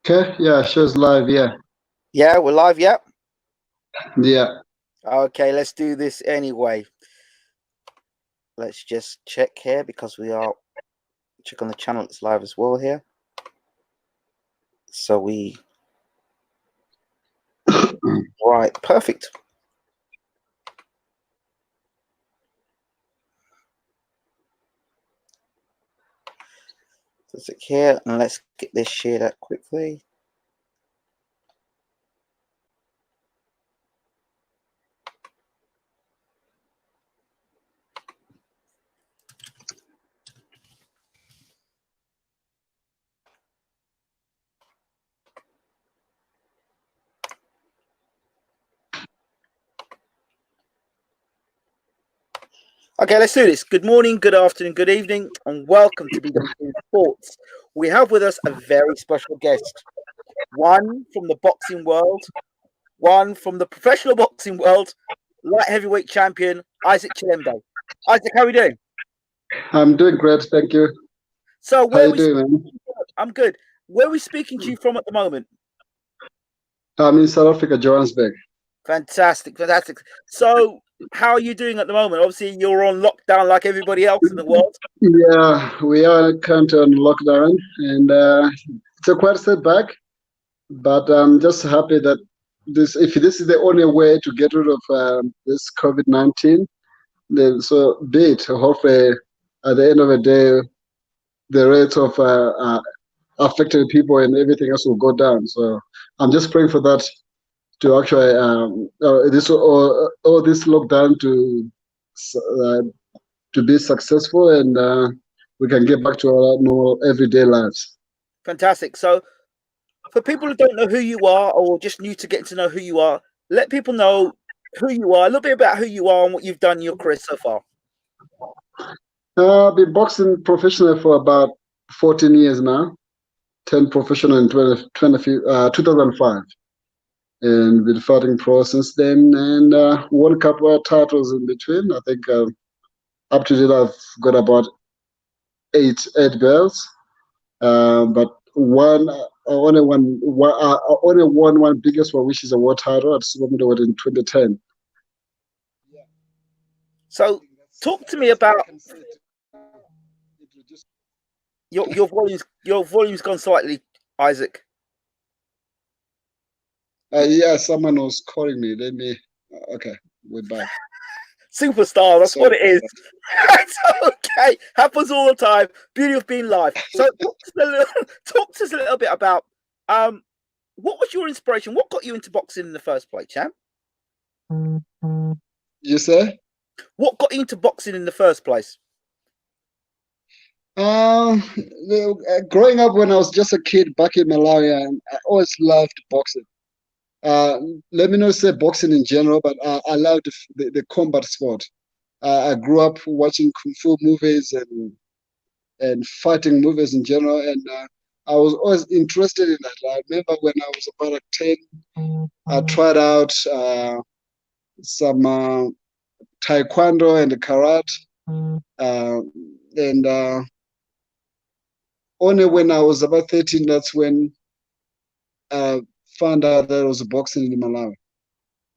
Okay, yeah, show's live, yeah. Yeah, we're live. Yeah. Yeah. Okay, let's do this anyway. Let's just check here because we are check on the channel. It's live as well here. So right, perfect. Let's click here and let's get this shared out quickly. Okay, let's do this. Good morning, good afternoon, good evening, and welcome to BW Sports. We have with us a very special guest, one from the boxing world, one from the professional boxing world, light heavyweight champion, ISAAC Chilemba. ISAAC, how are we doing? I'm doing great, thank you. So How where you we doing, man? I'm good. Where are we speaking to you from at the moment? I'm in South Africa, Johannesburg. Fantastic, fantastic. So how are you doing at the moment? Obviously, you're on lockdown like everybody else in the world. Yeah, we are currently on lockdown, and it's a quite setback, but I'm just happy that if this is the only way to get rid of this COVID-19, then so be it. Hopefully, at the end of the day, the rate of affected people and everything else will go down. So I'm just praying for that to actually all this lockdown uh, to be successful, and we can get back to our normal everyday lives. Fantastic. So for people who don't know who you are or just new to getting to know who you are, let people know who you are, a little bit about who you are and what you've done in your career so far. I've been boxing professionally for about 14 years now. 10 professional in 2005, and been fighting pro since then, and won a couple of titles in between. I think up to date I've got about eight belts. But only one biggest one, which is a world title at super middleweight in 2010. So talk to me about your volumes. Your volume's gone slightly, ISAAC. Yeah, someone was calling me. Let me. Okay, we're back. Superstar, that's what it is. It's okay. Happens all the time. Beauty of being live. So talk to us a little bit about what was your inspiration? What got you into boxing in the first place, champ? You say? What got you into boxing in the first place? Growing up when I was just a kid back in Malawi, I always loved boxing. Let me not say boxing in general, but I loved the combat sport. I grew up watching kung fu movies and fighting movies in general, and I was always interested in that. I remember when I was about 10, I tried out some taekwondo and karate, and only when I was about 13, that's when I found out there was boxing in Malawi.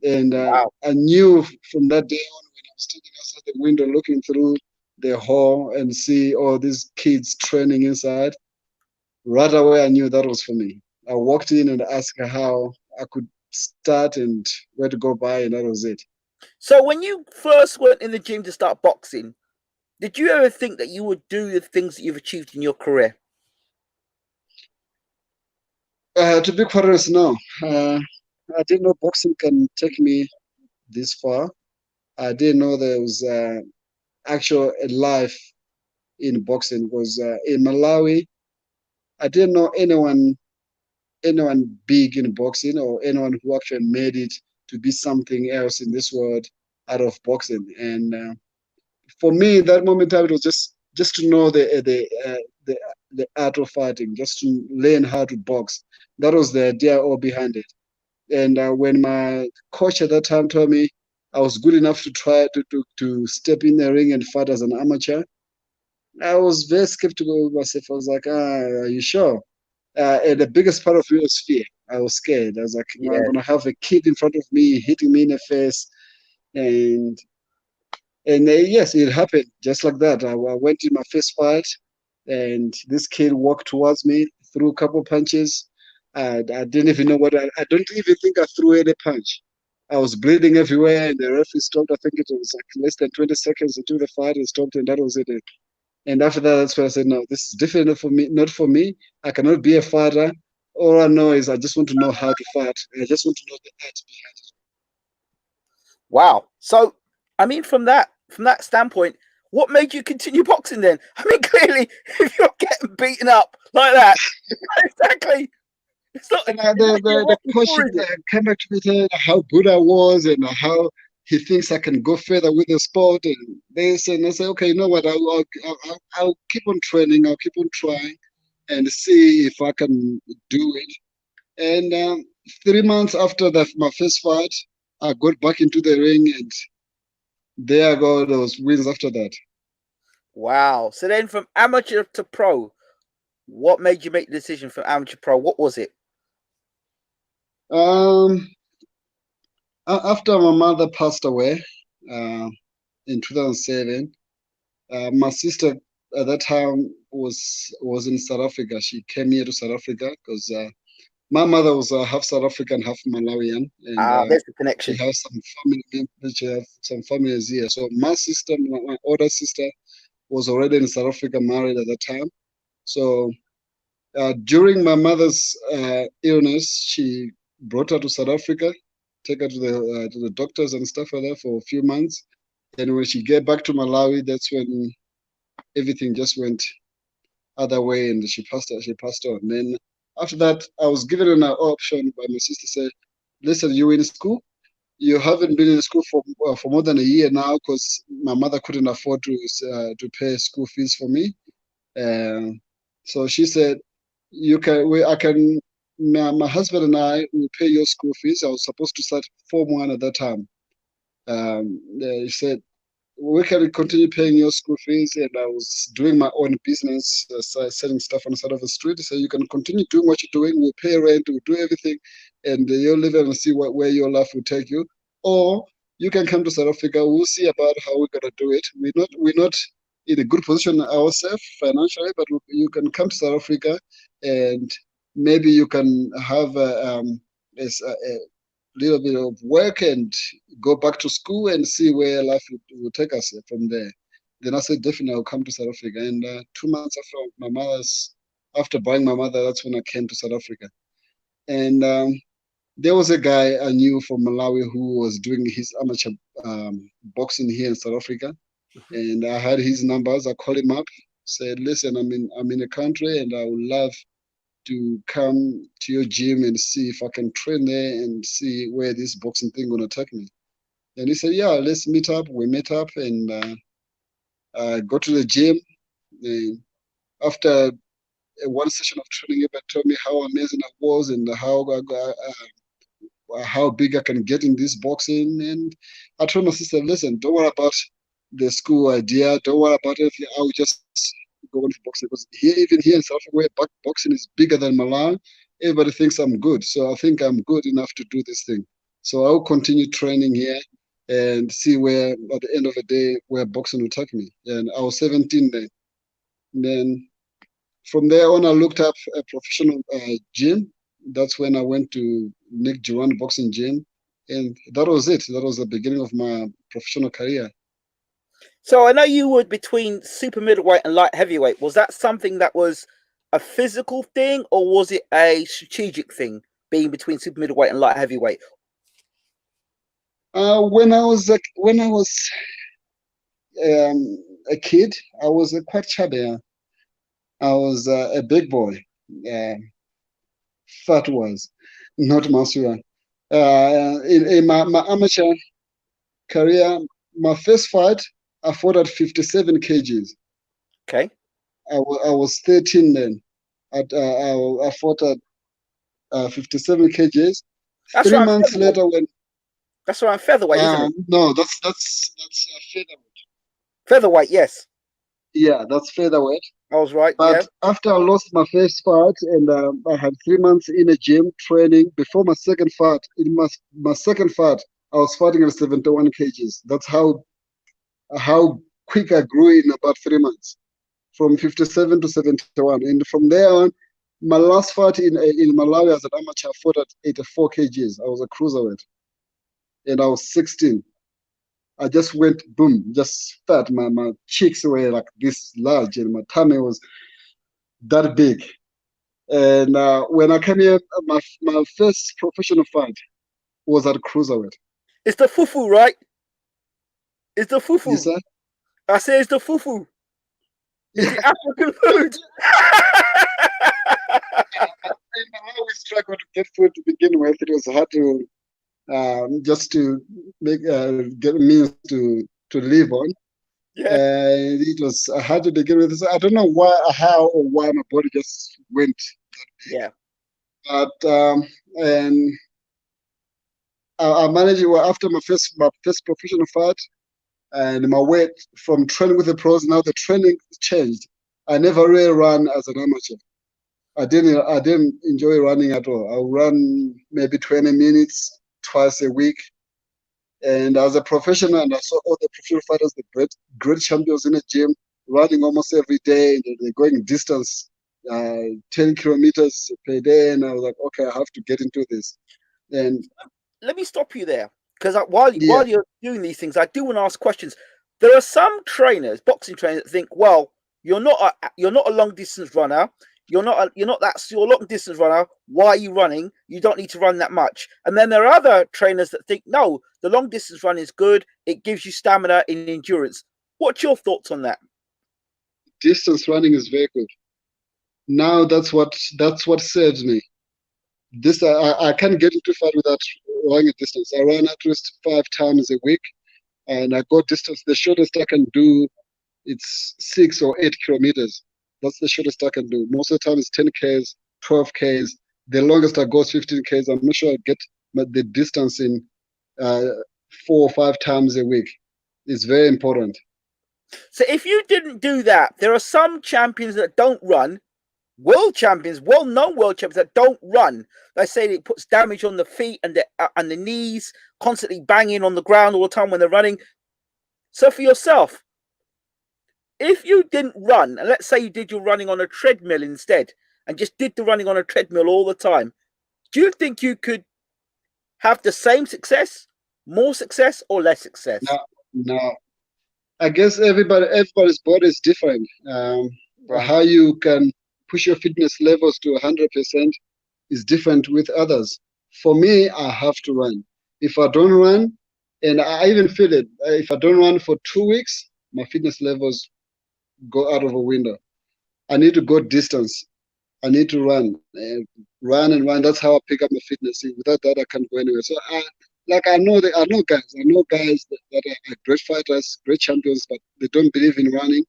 And Wow. I knew from that day on, when I was standing outside the window looking through the hall and see all these kids training inside, right away I knew that was for me. I walked in and asked how I could start and where to go by, and that was it. So when you first went in the gym to start boxing, did you ever think that you would do the things that you've achieved in your career? To be quite honest, no. I didn't know boxing can take me this far. I didn't know there was actual life in boxing, because in Malawi, I didn't know anyone big in boxing or anyone who actually made it to be something else in this world out of boxing. And for me, that moment it was just to know the art of fighting, just to learn how to box. That was the idea all behind it. And when my coach at that time told me I was good enough to try to step in the ring and fight as an amateur, I was very skeptical of myself. I was like, are you sure? And the biggest part of me was fear. I was scared. I was like, I'm Yeah. gonna have a kid in front of me hitting me in the face, and yes, it happened just like that. I went in my first fight, and this kid walked towards me, threw a couple punches. I didn't even know what I don't even think I threw any punch. I was bleeding everywhere, and the referee stopped. I think it was like less than 20 seconds into the fight. He stopped, and that was it. And after that, that's when I said, no, this is definitely for me, not for me. I cannot be a fighter. All I know is I just want to know how to fight. I just want to know the art behind it. Wow. So, I mean, from that standpoint, what made you continue boxing then? I mean, clearly, if you're getting beaten up like that, exactly, And it's not your the walking coach for, is it? came back to me saying how good I was and how he thinks I can go further with the sport. And I say, okay, you know what? I'll keep on training. I'll keep on trying and see if I can do it. And 3 months after my first fight, I got back into the ring, and there I go. Those wins after that. Wow. So then, from amateur to pro, what made you make the decision from amateur pro? What was it? Um, After my mother passed away uh, in 2007, my sister at that time was in South Africa. She came here to South Africa because my mother was half South African, half Malawian, and Ah, there's the she connection. has some family members. She has some families here. So my sister, my older sister, was already in South Africa, married at that time. So during my mother's illness, she brought her to South Africa, take her to the doctors and stuff like that for a few months. And when she get back to Malawi, that's when everything just went other way, and she passed. She passed on. Then after that, I was given an option by my sister. Said, "Listen, you in school. You haven't been in school for more than a year now because my mother couldn't afford to pay school fees for me. Um, so she said, "You can. I can. My husband and I will pay your school fees." I was supposed to start Form 1 at that time. He said, we can continue paying your school fees, and I was doing my own business, selling stuff on the side of the street. So you can continue doing what you're doing. We'll pay rent, we'll do everything, and you'll live and see where your life will take you. Or you can come to South Africa. We'll see about how we're gonna do it. We're not in a good position ourselves financially, but you can come to South Africa, and maybe you can have a little bit of work and go back to school and see where life will take us from there. Then I said, definitely, I'll come to South Africa. And 2 months after buying my mother, that's when I came to South Africa. And there was a guy I knew from Malawi who was doing his amateur boxing here in South Africa. And I had his numbers. I called him up, said, listen, I'm in a country and I would love to come to your gym and see if I can train there and see where this boxing thing gonna take me. And he said, yeah, let's meet up. We met up and go to the gym. And after one session of training, he told me how amazing I was and how big I can get in this boxing. And I told my sister, listen, don't worry about the school idea. Don't worry about it. I will just go into boxing because even here in South Africa, where boxing is bigger than Malawi, everybody thinks I'm good. So I think I'm good enough to do this thing. So I'll continue training here and see where, at the end of the day, where boxing will take me. And I was 17 then. And then from there on, I looked up a professional gym. That's when I went to Nick Duran Boxing Gym. And that was it. That was the beginning of my professional career. So I know you were between super middleweight and light heavyweight. Was that something that was a physical thing, or was it a strategic thing, being between super middleweight and light heavyweight? When I was a kid, I was quite chubby. I was a big boy. Uh, Fat was, not muscular. In my amateur career, my first fight, I fought at 57 kgs. Okay, I was 13 then. I fought at 57 kgs. that's Three right. months later, when That's right. Featherweight, isn't it? no, that's featherweight. Featherweight, yes. Yeah, that's featherweight. I was right. But Yeah. after I lost my first fight and I had 3 months in a gym training before my second fight, in my second fight, I was fighting at 71 kgs. That's how quick I grew in about 3 months, from 57 to 71. And from there on, my last fight in Malawi as an amateur, I fought at 84 kgs. I was a cruiserweight, and I was 16. I just went boom, just fat. My cheeks were like this large, and my tummy was that big. And when I came here, my first professional fight was at cruiserweight. It's the fufu, right? It's the You fufu. say? I say it's the fufu. It's Yeah, the African food. I always struggled to get food to begin with. It was hard to just to make get means to live on. Yeah. And it was hard to begin with. So I don't know how, or why my body just went. Yeah. But and I managed it well, after my first professional fight, and my weight from training with the pros. Now the training changed. I never really ran as an amateur. I didn't enjoy running at all. I'll run maybe 20 minutes twice a week. And as a professional, and I saw all the professional fighters, the great champions in the gym, running almost every day. And they're going distance, 10 kilometers per day. And I was like, okay, I have to get into this. And Let me stop you there because while yeah, you're doing these things, I do want to ask questions. There are some trainers, boxing trainers, that think, well, you're not a long distance runner. You're a long distance runner. Why are you running? You don't need to run that much. And then there are other trainers that think, no, the long distance run is good. It gives you stamina and endurance. What's your thoughts on that? distance running is very good. Now that's what serves me. This I can't get into fight without running a distance. I run at least 5 times a week, and I go distance. The shortest I can do, it's 6 or 8 kilometers. That's the shortest I can do. Most of the time it's 10 k's, 12 k's. The longest I go is 15 k's. I'm not sure I get the distance in uh, 4 or 5 times a week. It's very important. So if you didn't do that, there are some champions that don't run, world champions, well-known world champions that don't run. They say it puts damage on the feet and the knees, constantly banging on the ground all the time when they're running. So for yourself, if you didn't run, and let's say you did your running on a treadmill instead, and just did the running on a treadmill all the time, do you think you could have the same success, more success, or less success? Now, now I guess everybody's body is different. Right. How you can push your fitness levels to 100% is different with others. For me, I have to run. If I don't run, and I even feel it, if I don't run for 2 weeks, my fitness levels go out of a window. I need to go distance. I need to run, and run and run. That's how I pick up my fitness. Without that, I can't go anywhere. So I know guys that are great fighters, great champions, but they don't believe in running.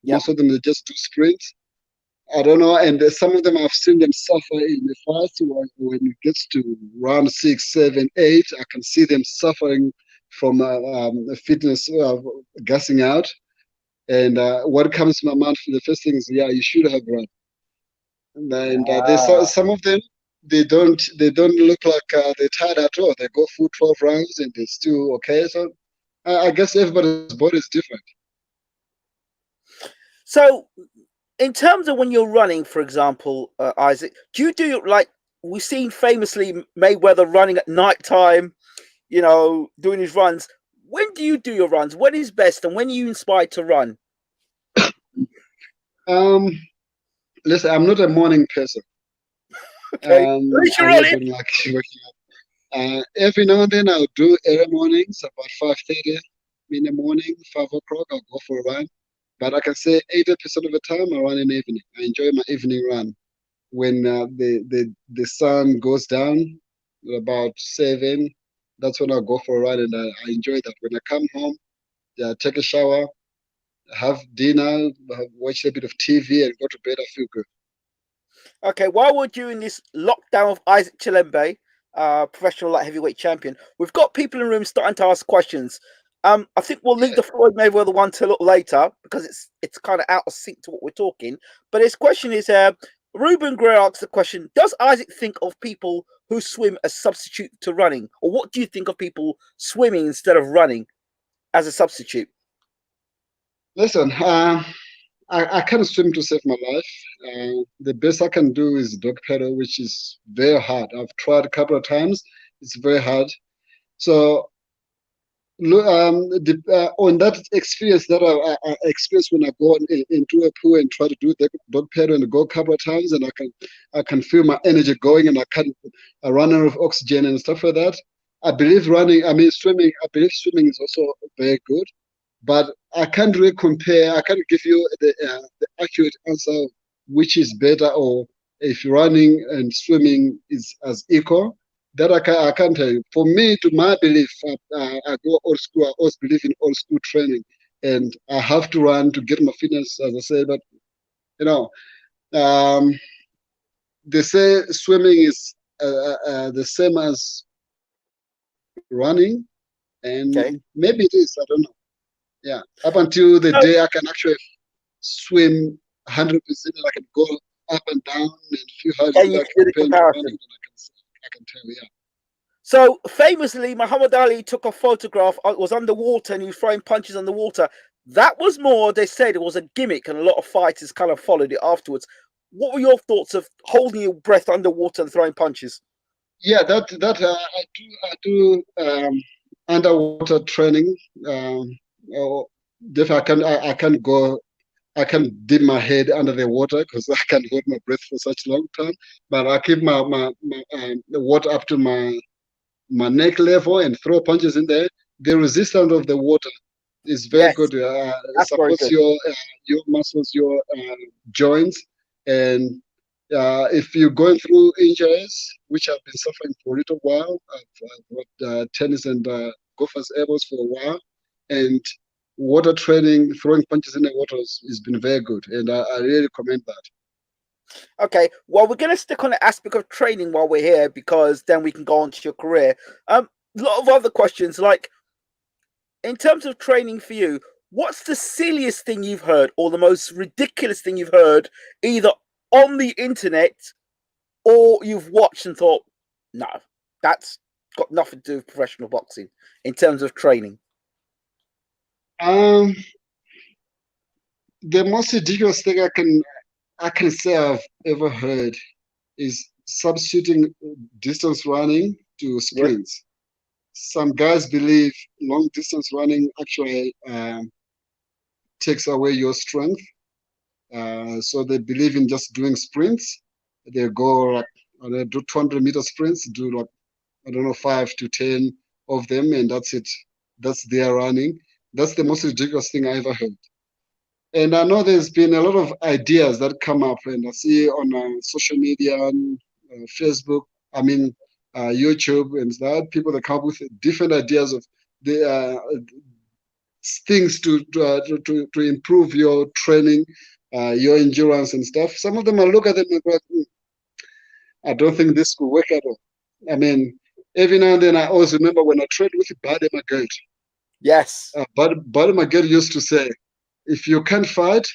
Yep. Most of them they just do sprints. I don't know, and some of them I've seen them suffer in the fights when it gets to round 6, 7, 8. I can see them suffering from fitness gassing out. And what comes to my mind for the first thing is, yeah, you should have run. And there's Ah. some of them they don't look like they're tired at all. They go full 12 rounds and they're still okay. So I guess everybody's body is different. So, in terms of when you're running, for example, Isaac, do you do like we've seen famously Mayweather running at night time, doing his runs? When do you do your runs? When is best, and when are you inspired to run? Um, Listen, I'm not a morning person. Okay, at least you're I really running. don't like waking up. Every now and then I'll do early mornings, about 5:30 in the morning, 5 o'clock. I'll go for a run. But I can say 80% of the time I run in the evening. I enjoy my evening run when the sun goes down at about 7. That's when I go for a run, and I enjoy that. When I come home, yeah, take a shower, have dinner, watch a bit of TV, and go to bed. I feel good. Okay, while we're doing this lockdown of Isaac Chilembe, professional light heavyweight champion, we've got people in the room starting to ask questions. I think we'll leave the Floyd Mayweather one till a little later because it's kind of out of sync to what we're talking. But his question is, Ruben Gray asks the question: does Isaac think of people who swim as substitute to running, or what do you think of people swimming instead of running as a substitute? Listen, I can't swim to save my life. The best I can do is dog paddle, which is very hard. I've tried a couple of times. It's very hard. So on that experience that I experienced when I go into a pool and try to do the dog paddle and go a couple of times, and I can feel my energy going, and I run out of oxygen and stuff like that. I believe swimming. I believe swimming is also very good, but I can't really compare. I can't give you the accurate answer of which is better, or if running and swimming is as equal. That I can't tell you. For me, to my belief, I go old school. I always believe in old school training, and I have to run to get my fitness, as I say. But you know, they say swimming is the same as running, and Okay. maybe it is. I don't know. Yeah, up until the day I can actually swim 100%, I can go up and down and feel how it's And you like can do the compared to comparison. running. I can tell you. Yeah. So famously, Muhammad Ali took a photograph. It was underwater, and he was throwing punches underwater. That was more. They said it was a gimmick, and a lot of fighters kind of followed it afterwards. What were your thoughts of holding your breath underwater and throwing punches? Yeah, I do underwater training. Oh, definitely, I can go. I can dip my head under the water because I can't hold my breath for such a long time. But I keep the water up to my neck level and throw punches in there. The resistance of the water is very Yes, good. that's very Supports good. your muscles, your joints, and if you're going through injuries, which I've been suffering for a little while, I've got tennis and golfers elbows for a while, and water training, throwing punches in the water has been very good, and I really recommend that. Okay, well, we're going to stick on the aspect of training while we're here because then we can go on to your career. A lot of other questions, like in terms of training for you, what's the silliest thing you've heard or the most ridiculous thing you've heard, either on the internet or you've watched and thought, no, that's got nothing to do with professional boxing in terms of training? Um, the most ridiculous thing I can say I've ever heard is substituting distance running to Yes. sprints. Some guys believe long distance running actually takes away your strength. So they believe in just doing sprints. They go like, they do 200-meter sprints, do like, I don't know, 5 to 10 of them, and that's it. That's their running. That's the most ridiculous thing I ever heard. And I know there's been a lot of ideas that come up, and I see on social media, on Facebook, YouTube, and that people that come up with different ideas of the things to improve your training, your endurance and stuff. Some of them I look at them and go, I don't think this could work at all. I mean, every now and then I always remember when I trained with Buddy McGirt. Yes. Buddy McGirt used to say, if you can't fight,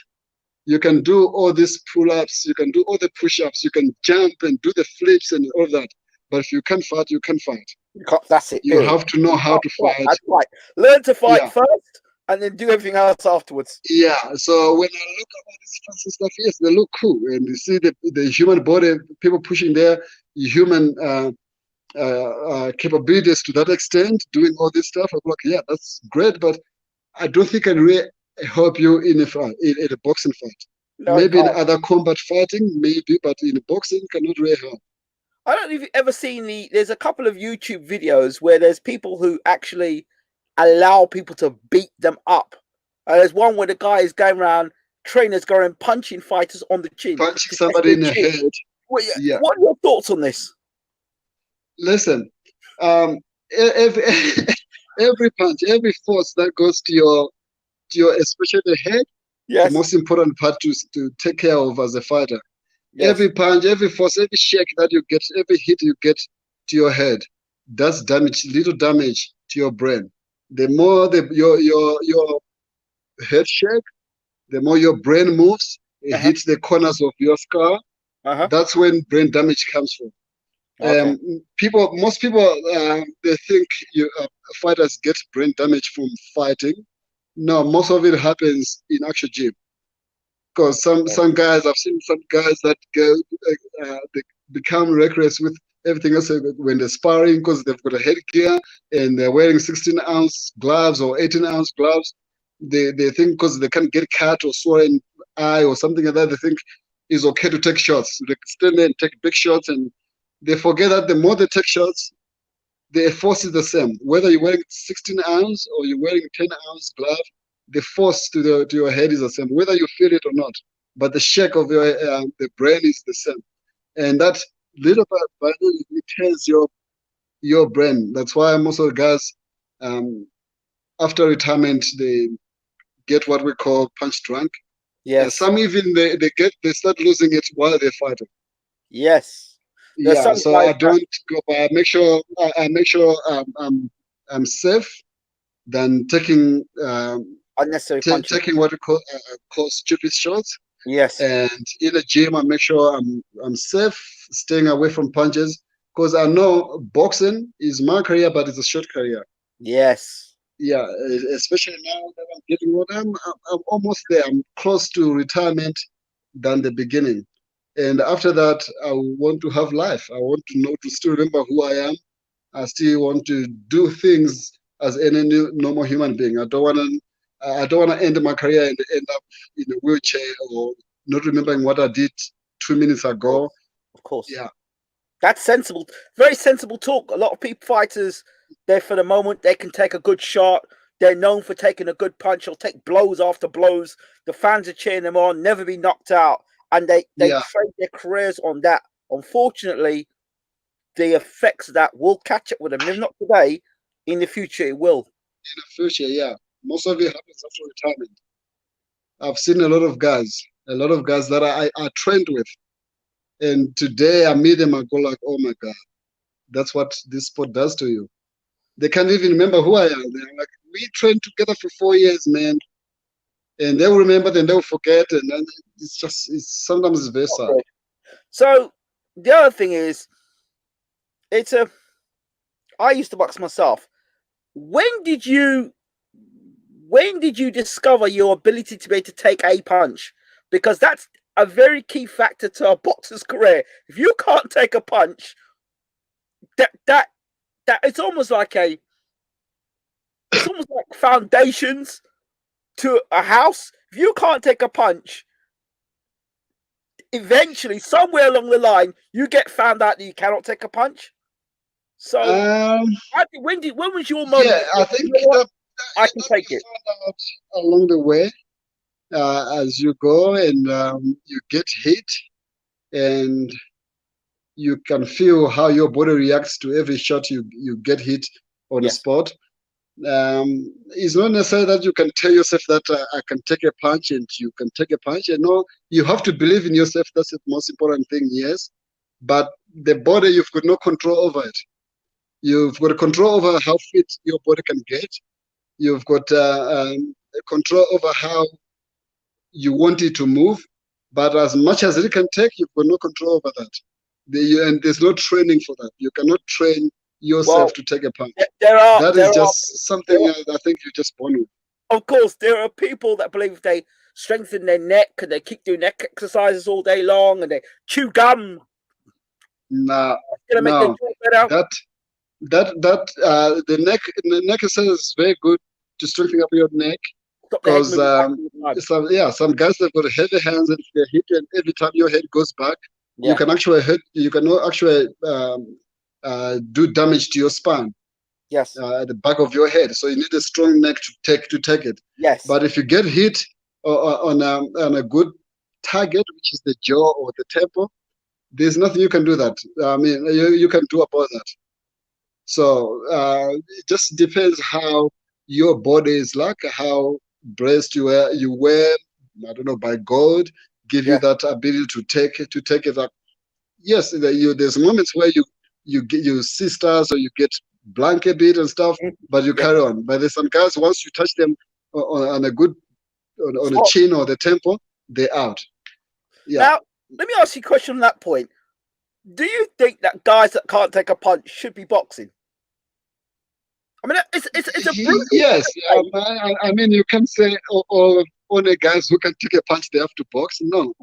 you can do all these pull-ups, you can do all the push-ups, you can jump and do the flips and all that. But if you can't fight, you can't fight. That's it. You Period. have to know how to fight. That's right. Learn to fight Yeah. first, and then do everything else afterwards. Yeah. So when I look at all these fancy stuff, yes, they look cool, and you see the human body, people pushing their human capabilities to that extent, doing all this stuff. I'm like, yeah, that's great, but I don't think I can really help you in a fight, in a boxing fight. No, it Maybe in can't. other combat fighting, maybe, but in boxing, cannot really help. I don't know if you've ever seen there's a couple of YouTube videos where there's people who actually allow people to beat them up. There's one where the guy is going around, trainers going punching fighters on the chin Punching to test somebody their in the chin. head. Yeah. What are your thoughts on this? Listen, every every punch, every force that goes to your especially the head, the Yes. most important part to take care of as a fighter. Yes. Every punch, every force, every shake that you get, every hit you get to your head, that's damage, little damage to your brain. The more your head shake, the more your brain moves, it Uh-huh. hits the corners of your skull. Uh-huh. That's when brain damage comes from. Okay. Most people, they think fighters get brain damage from fighting. No, most of it happens in actual gym. Because some guys, I've seen some guys that go, they become reckless with everything else when they're sparring because they've got a headgear and they're wearing 16-ounce gloves or 18-ounce gloves. They think because they can't get cut or swollen eye or something like that, they think it's okay to take shots. They stand there and take big shots, and they forget that the more they take shots, the force is the same. Whether you're wearing 16-ounce or you're wearing 10-ounce glove, the force to your head is the same, whether you feel it or not. But the shake of the brain is the same, and that little by little it tells your brain. That's why most of the guys, um, after retirement, they get what we call punch drunk. Yes. Some even they start losing it while they're fighting. Yes. There's Yeah, some so guys I that don't go. I make sure I make sure I'm safe than unnecessary punches. taking what we call stupid shots. Yes. And in the gym, I make sure I'm safe, staying away from punches, because I know boxing is my career, but it's a short career. Yes. Yeah, especially now that I'm getting older, I'm almost there. I'm close to retirement than the beginning. And after that, I want to have life. I want to know to still remember who I am. I still want to do things as any normal human being. I don't want to end my career and end up in a wheelchair or not remembering what I did 2 minutes Of course. ago. Of course. Yeah, That's sensible. Very sensible talk. A lot of people fighters, they're for the moment they can take a good shot. They're known for taking a good punch. They'll take blows after blows. The fans are cheering them on, never be knocked out. And they yeah. train their careers on that. Unfortunately, the effects of that will catch up with them. If not today, in the future it will. In the future, yeah. Most of it happens after retirement. I've seen a lot of guys that I trained with. And today I meet them, I go like, oh my God, that's what this sport does to you. They can't even remember who I am. They're like, we trained together for 4 years, man. And they'll remember, then they'll forget. And then sometimes it's very sad. Okay. So the other thing is, it's a. I used to box myself. When did you when did you discover your ability to be able to take a punch? Because that's a very key factor to a boxer's career. If you can't take a punch, that that that it's almost like foundations to a house. If you can't take a punch, eventually, somewhere along the line, you get found out that you cannot take a punch. So, Um, when was your yeah, moment? I You think know what? that I can take you it. find out along the way as you go and you get hit and you can feel how your body reacts to every shot you get hit on the Yes. spot. It's not necessary that you can tell yourself that I can take a punch and you can take a punch. And no, you have to believe in yourself. That's the most important thing, yes. But the body, you've got no control over it. You've got control over how fit your body can get. You've got control over how you want it to move. But as much as it can take, you've got no control over that. And there's no training for that. You cannot train yourself Well, to take a punch. there are That there is are just something I think you're just born with. of course there are people that believe they strengthen their neck and they keep doing neck exercises all day long and they chew gum. Nah, It's gonna make their no, joint better. that the neck exercise is very good to strengthen up your neck Stop the head because moving back all the time. some guys have got heavy hands and if they hit and every time your head goes back, Yeah. you can actually do damage to your spine. Yes. At the back of your head. So you need a strong neck to take it. Yes. But if you get hit on a good target, which is the jaw or the temple, there's nothing you can do that. I mean, you can do about that. So it just depends how your body is like, how blessed you were. I don't know, by God, give you Yeah. that ability to take it up. Yes, there's moments where you see stars or you get blank a bit and stuff, but you Yeah. carry on. But there's some guys, once you touch them on a good, on a chin or the temple, they're out. Yeah. Now, let me ask you a question on that point. Do you think that guys that can't take a punch should be boxing? I mean, it's a brutal. Yes. I mean, you can say only guys who can take a punch, they have to box. No.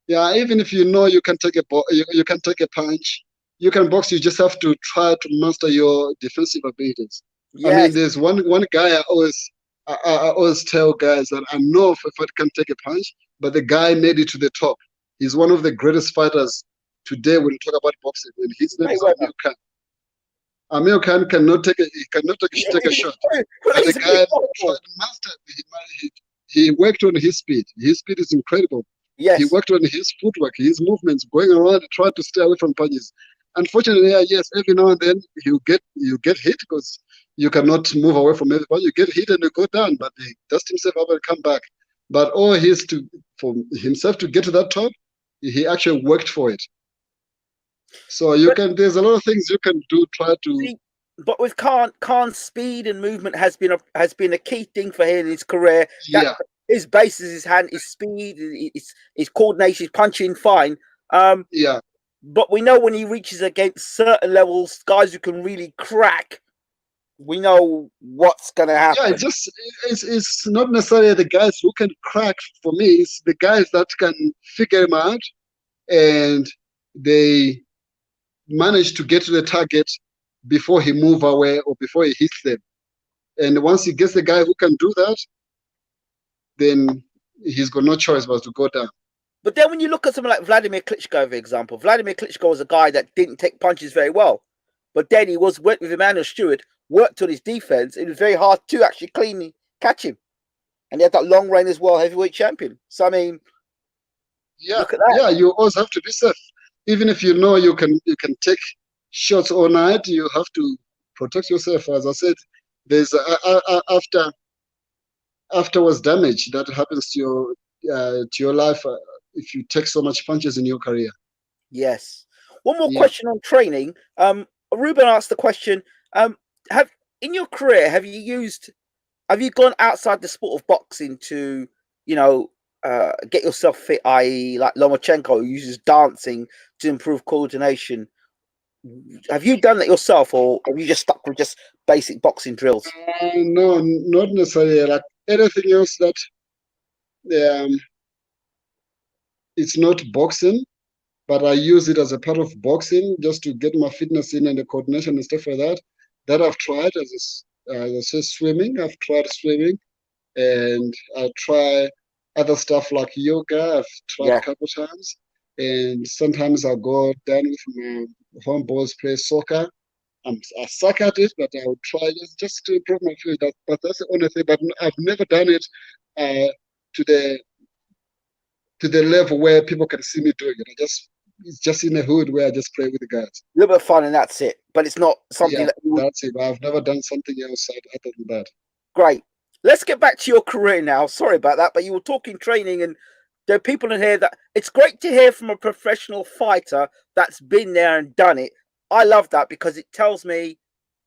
Yeah, even if you know you can take you can take a punch, you can box. You just have to try to master your defensive abilities. I mean, Yes. there's one guy I always tell guys that I know if I can take a punch, but the guy made it to the top. He's one of the greatest fighters today when you talk about boxing, and his name is Amir Khan. Amir Khan cannot take a shot, but the guy tried to master. He worked on his speed. His speed is incredible. Yes. He worked on his footwork, his movements, going around, trying to stay away from punches. Unfortunately, yes, every now and then you get hit because you cannot move away from every punch. You get hit and you go down, but he dust himself up and come back. But all he is for himself to get to that top, he actually worked for it. So there's a lot of things you can do. Try to. See, but with Khan's speed and movement has been a key thing for him in his career. Yeah. His base is his hand, his speed, his coordination, his punching, fine. Yeah. But we know when he reaches against certain levels, guys who can really crack, we know what's going to happen. Yeah, it's not necessarily the guys who can crack. For me, it's the guys that can figure him out, and they manage to get to the target before he move away or before he hits them. And once he gets the guy who can do that, then he's got no choice but to go down. But then when you look at someone like Vladimir Klitschko, for example, Vladimir Klitschko was a guy that didn't take punches very well. But then he went with Emmanuel Stewart, worked on his defense. It was very hard to actually cleanly catch him. And he had that long reign as well, heavyweight champion. So, I mean, look at that. Yeah, you always have to be safe. Even if you know you can take shots all night, you have to protect yourself. As I said, there's afterwards damage that happens to your life if you take so much punches in your career. Yes. One more question on training. Ruben asked the question: in your career have you gone outside the sport of boxing to get yourself fit? I.e., like Lomachenko, who uses dancing to improve coordination. Have you done that yourself, or have you just stuck with just basic boxing drills? No, not necessarily. Like anything else that it's not boxing, but I use it as a part of boxing just to get my fitness in and the coordination and stuff like that. That I've tried as I said, swimming. I've tried swimming, and I try other stuff like yoga. I've tried a couple times, and sometimes I'll go down with my homeboys, play soccer. I suck at it, but I would try just to improve my field. But that's the only thing. But I've never done it to the level where people can see me doing it. It's just in the hood where I just play with the guys. A little bit of fun and that's it. But it's not something that's it. I've never done something else other than that. Great. Let's get back to your career now. Sorry about that, but you were talking training, and there are people in here that it's great to hear from a professional fighter that's been there and done it. I love that because it tells me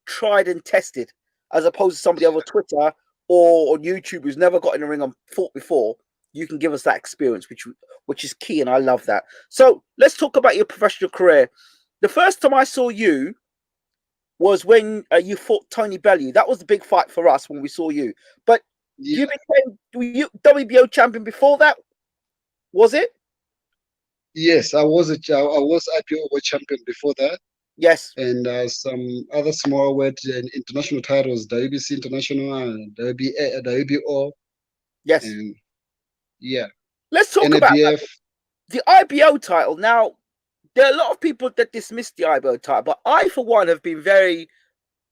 tried and tested, as opposed to somebody over Twitter or on YouTube who's never got in the ring and fought before. You can give us that experience, which is key, and I love that. So let's talk about your professional career. The first time I saw you was when you fought Tony Bellew. That was the big fight for us when we saw you. But you became WBO champion before that, was it? Yes, I was IPO world champion before that. Yes. And some other small world and international titles, WBC International and WBO. Yes. And let's talk about that. The IBO title. Now, there are a lot of people that dismiss the IBO title, but I, for one, have been very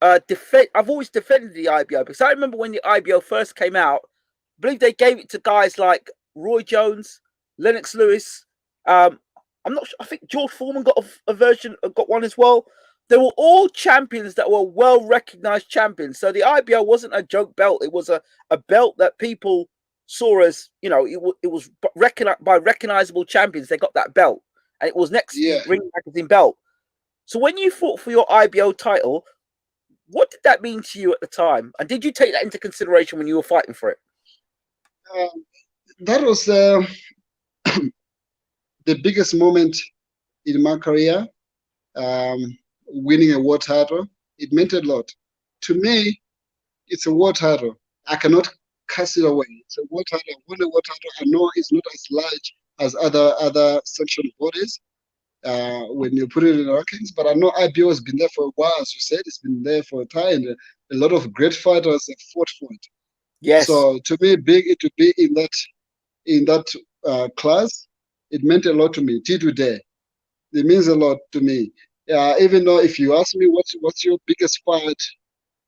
I've always defended the IBO because I remember when the IBO first came out, I believe they gave it to guys like Roy Jones, Lennox Lewis. I'm not sure. I think George Foreman got a version, got one as well. They were all champions that were well-recognized champions. So the IBO wasn't a joke belt. It was a belt that people saw as, it was recognized by recognizable champions. They got that belt, and it was next to the Ring Magazine belt. So when you fought for your IBO title, What did that mean to you at the time? And did you take that into consideration when you were fighting for it? That was the biggest moment in my career. Winning a world title, it meant a lot. To me, it's a world title. I cannot cast it away. It's a world title. I won a world title. I know it's not as large as other sanctioned bodies when you put it in the rankings, but I know IBO has been there for a while. As you said, it's been there for a time. A lot of great fighters have fought for it. Yes. So to me, big to be in that class, it meant a lot to me. Till today, it means a lot to me. Even though if you ask me what's your biggest fight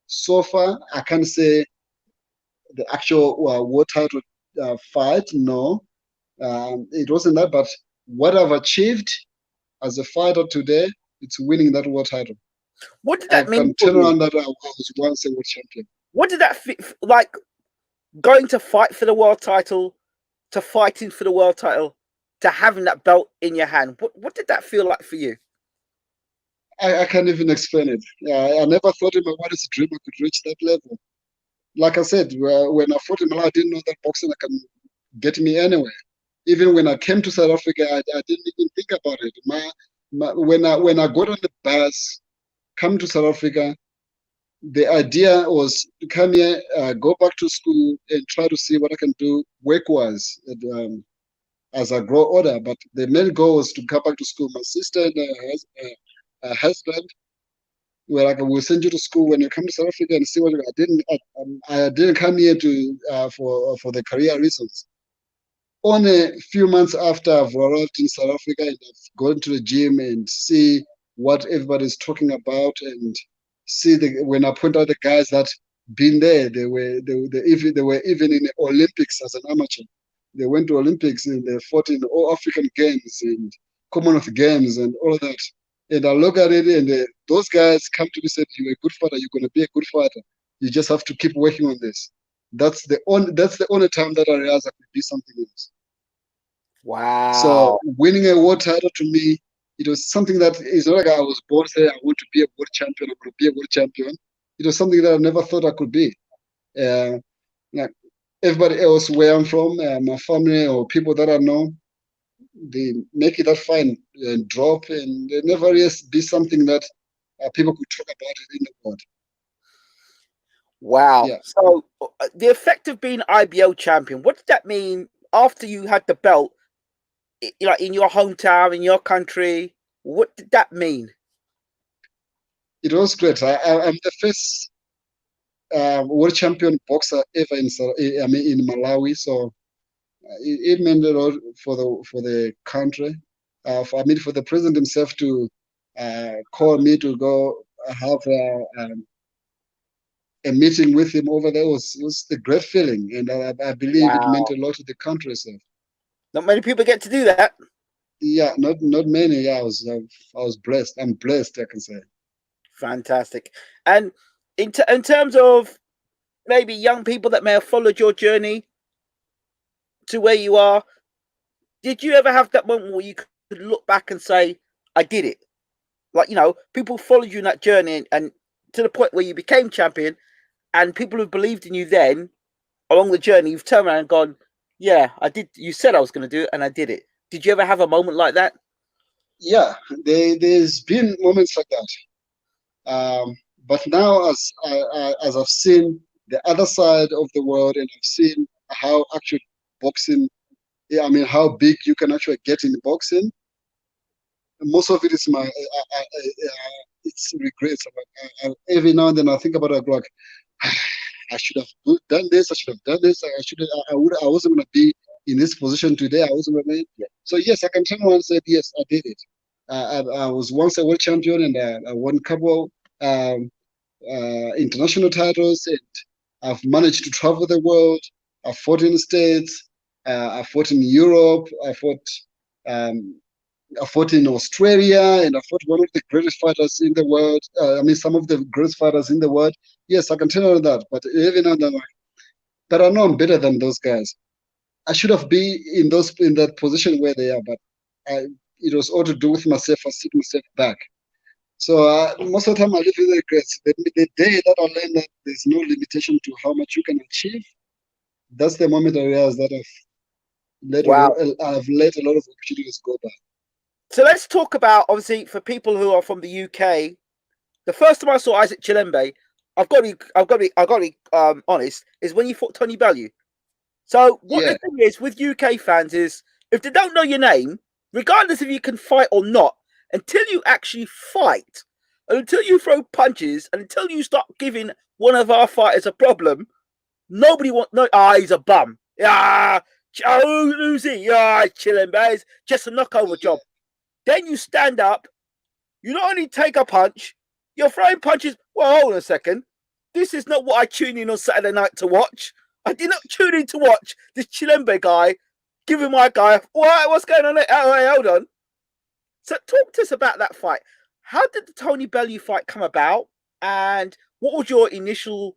so far, I can't say the actual world title fight. No, it wasn't that. But what I've achieved as a fighter today, it's winning that world title. What did I that mean can for turn you? around that I was once a world champion. What did that like? Going to fight for the world title, to fighting for the world title, to having that belt in your hand. What did that feel like for you? I can't even explain it. I never thought in my wildest dream I could reach that level. Like I said, when I fought in Malawi, I didn't know that boxing can get me anywhere. Even when I came to South Africa, I didn't even think about it. When I got on the bus, come to South Africa, the idea was to come here, go back to school, and try to see what I can do work-wise as I grow older. But the main goal was to come back to school. My sister and her husband were like, "We'll send you to school when you come to South Africa and see what you." I didn't come here to for the career reasons. Only a few months after I've arrived in South Africa and I've gone to the gym and see what everybody's talking about and see when I point out the guys that been there, they were even in the Olympics as an amateur. They went to Olympics and they fought in all African games and Commonwealth games and all of that. And I look at it and those guys come to me and said, "You're a good fighter. You're going to be a good fighter. You just have to keep working on this." That's the only time that I realized I could be something else. So Wow. winning a world title to me, it was something that it's not like I was born saying I want to be a world champion. I'm going to be a world champion. It was something that I never thought I could be. Like everybody else, where I'm from, my family or people that I know, they make it that fine and drop, and they never really be something that people could talk about it in the world. Wow. Yeah. So the effect of being IBO champion, what did that mean after you had the belt, like in your hometown, in your country? What did that mean? It was great. I'm the first world champion boxer ever in Malawi. So it meant a lot for the country. For the president himself to call me to go have a meeting with him over there was a great feeling, and I believe it meant Wow. a lot to the country itself. Not many people get to do that. Yeah, not many. Yeah, I was blessed. I'm blessed, I can say. Fantastic. And in terms of maybe young people that may have followed your journey to where you are, did you ever have that moment where you could look back and say, I did it? Like, people followed you in that journey and to the point where you became champion, and people who believed in you then along the journey, you've turned around and gone, yeah, I did. You said I was going to do it and I did it. Did you ever have a moment like that? Yeah, there's been moments like that. But now, as I've seen the other side of the world, and I've seen how actually boxing, yeah, I mean, how big you can actually get in boxing. Most of it is it's regrets. Every now and then I think about it, like, I should have done this. I should have done this. I should. I wasn't going to be in this position today. I wasn't going to. Yeah. So yes, I can turn around and say yes, I did it. I was once a world champion, and I won a couple international titles, and I've managed to travel the world. I fought in the States. I fought in Europe. Um, I fought in Australia, and I fought one of the greatest fighters in the world. I mean, some of the greatest fighters in the world. Yes, I can tell you that. But even on that, but I know I'm better than those guys. I should have been in that position where they are, but it was all to do with myself. I set myself back. So most of the time I live with regrets. The day that I learned that there's no limitation to how much you can achieve, that's the moment I realized that Wow. I've let a lot of opportunities go by. So let's talk about, obviously, for people who are from the UK. The first time I saw ISAAC Chilemba, I've got to be honest, is when you fought Tony Bellew. So what Yeah, the thing is with UK fans is if they don't know your name, regardless if you can fight or not, until you actually fight, and until you throw punches, and until you start giving one of our fighters a problem, nobody wants no. He's a bum. Oh, who's he? Chilemba. It's just a knockover job. Then you stand up. You not only take a punch, you're throwing punches. Well, hold on a second. This is not what I tune in on Saturday night to watch. I did not tune in to watch this Chilemba guy giving my guy, what's going on there? Oh, hey, hold on. So talk to us about that fight. How did the Tony Bellew fight come about? And what was your initial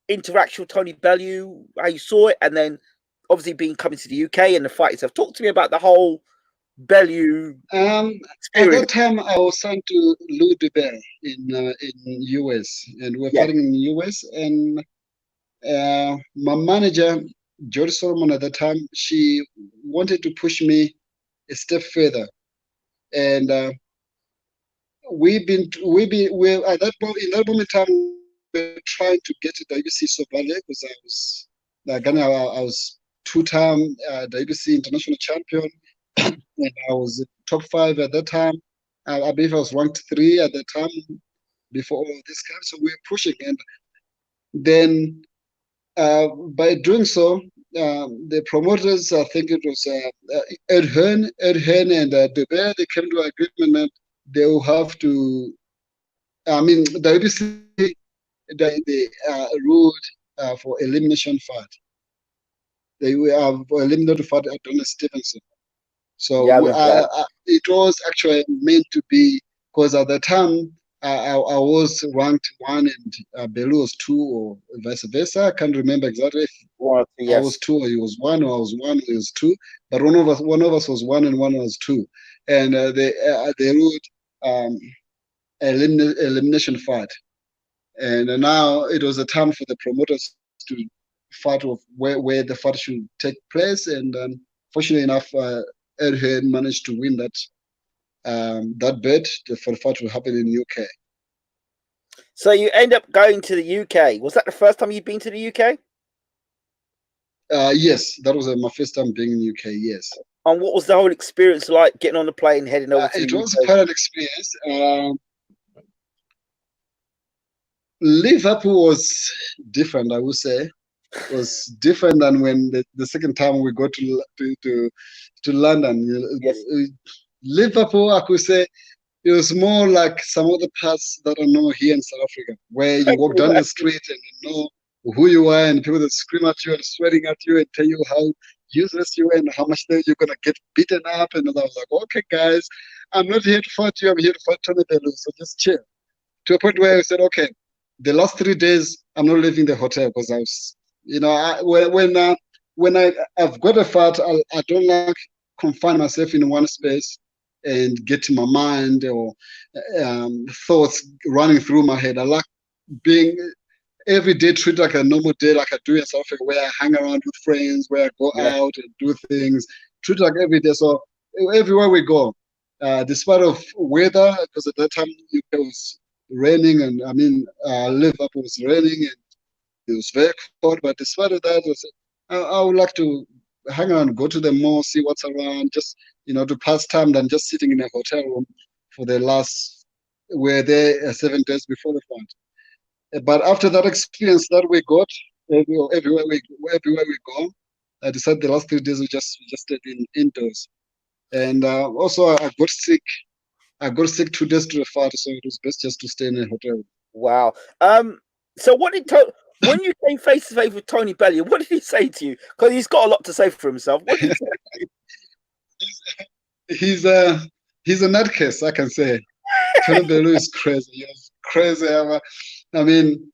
interaction with Tony Bellew, how you saw it, and then obviously being coming to the UK and the fight itself? Talk to me about the whole Bellew at that experience. time I was signed to Lou DeBell in US, and we're Yeah. fighting in the US. And my manager, Jody Solomon, at the time, she wanted to push me a step further. And we at that point in that moment in time we were trying to get to WC Sobale because I was again I was two-time WC international champion, and I was top five at that time. I believe I was ranked three at that time before all this came. So we were pushing, and then by doing so, the promoters, I think it was Ed Hearn and De Beer, they came to an agreement that they will have to. I mean, WBC they ruled for elimination fight. They were eliminated fight Adonis Stevenson. Yeah, I So remember that. it was actually meant to be because at the time I was ranked one and Bellew was two or vice versa. I can't remember exactly if I was Yes. two or he was one, or I was one or he was two. But one of us was one and one was two, and they ruled um, elimination fight. And now it was a time for the promoters to fight of where the fight should take place. And fortunately enough, Ed Hearn managed to win that bet for the fight to happen in the UK. So you end up going to the UK. Was that the first time you'd been to the UK? Yes, that was my first time being in the UK. Yes, And what was the whole experience like getting on the plane, heading over to the it was UK? quite an experience. Liverpool was different, I would say. Was different than when the second time we go to London. Yes. Liverpool, I could say, it was more like some other parts that are known here in South Africa, where you walk down the street and you know who you are, and people that scream at you and swearing at you and tell you how useless you are and how much you're gonna get beaten up. And I was like, okay, guys, I'm not here to fight you. I'm here to fight Tony Bellew. So just chill. To a point where I said, okay, the last 3 days I'm not leaving the hotel because I was, when I've got a fight, I don't like confine myself in one space and get my mind or thoughts running through my head. I like being every day treated like a normal day, like I do in South Africa, where I hang around with friends, where I go Yeah. out and do things, treat like every day. So everywhere we go, despite of weather, because at that time it was raining, and I mean, Liverpool was raining and it was very cold. But despite of that, I would like to hang around, go to the mall, see what's around, just to pass time than just sitting in a hotel room for the last. We're there 7 days before the fight. But after that experience that we got, everywhere we go, I decided the last 3 days we just stayed indoors. And also I got sick. I got sick 2 days to the fight, so it was best just to stay in a hotel. Wow. So what did when you came face to face with Tony Bellew, what did he say to you? Because he's got a lot to say for himself. What did he say? He's a he's a nutcase, I can say. Tony Bellew is crazy. He's crazy. I mean,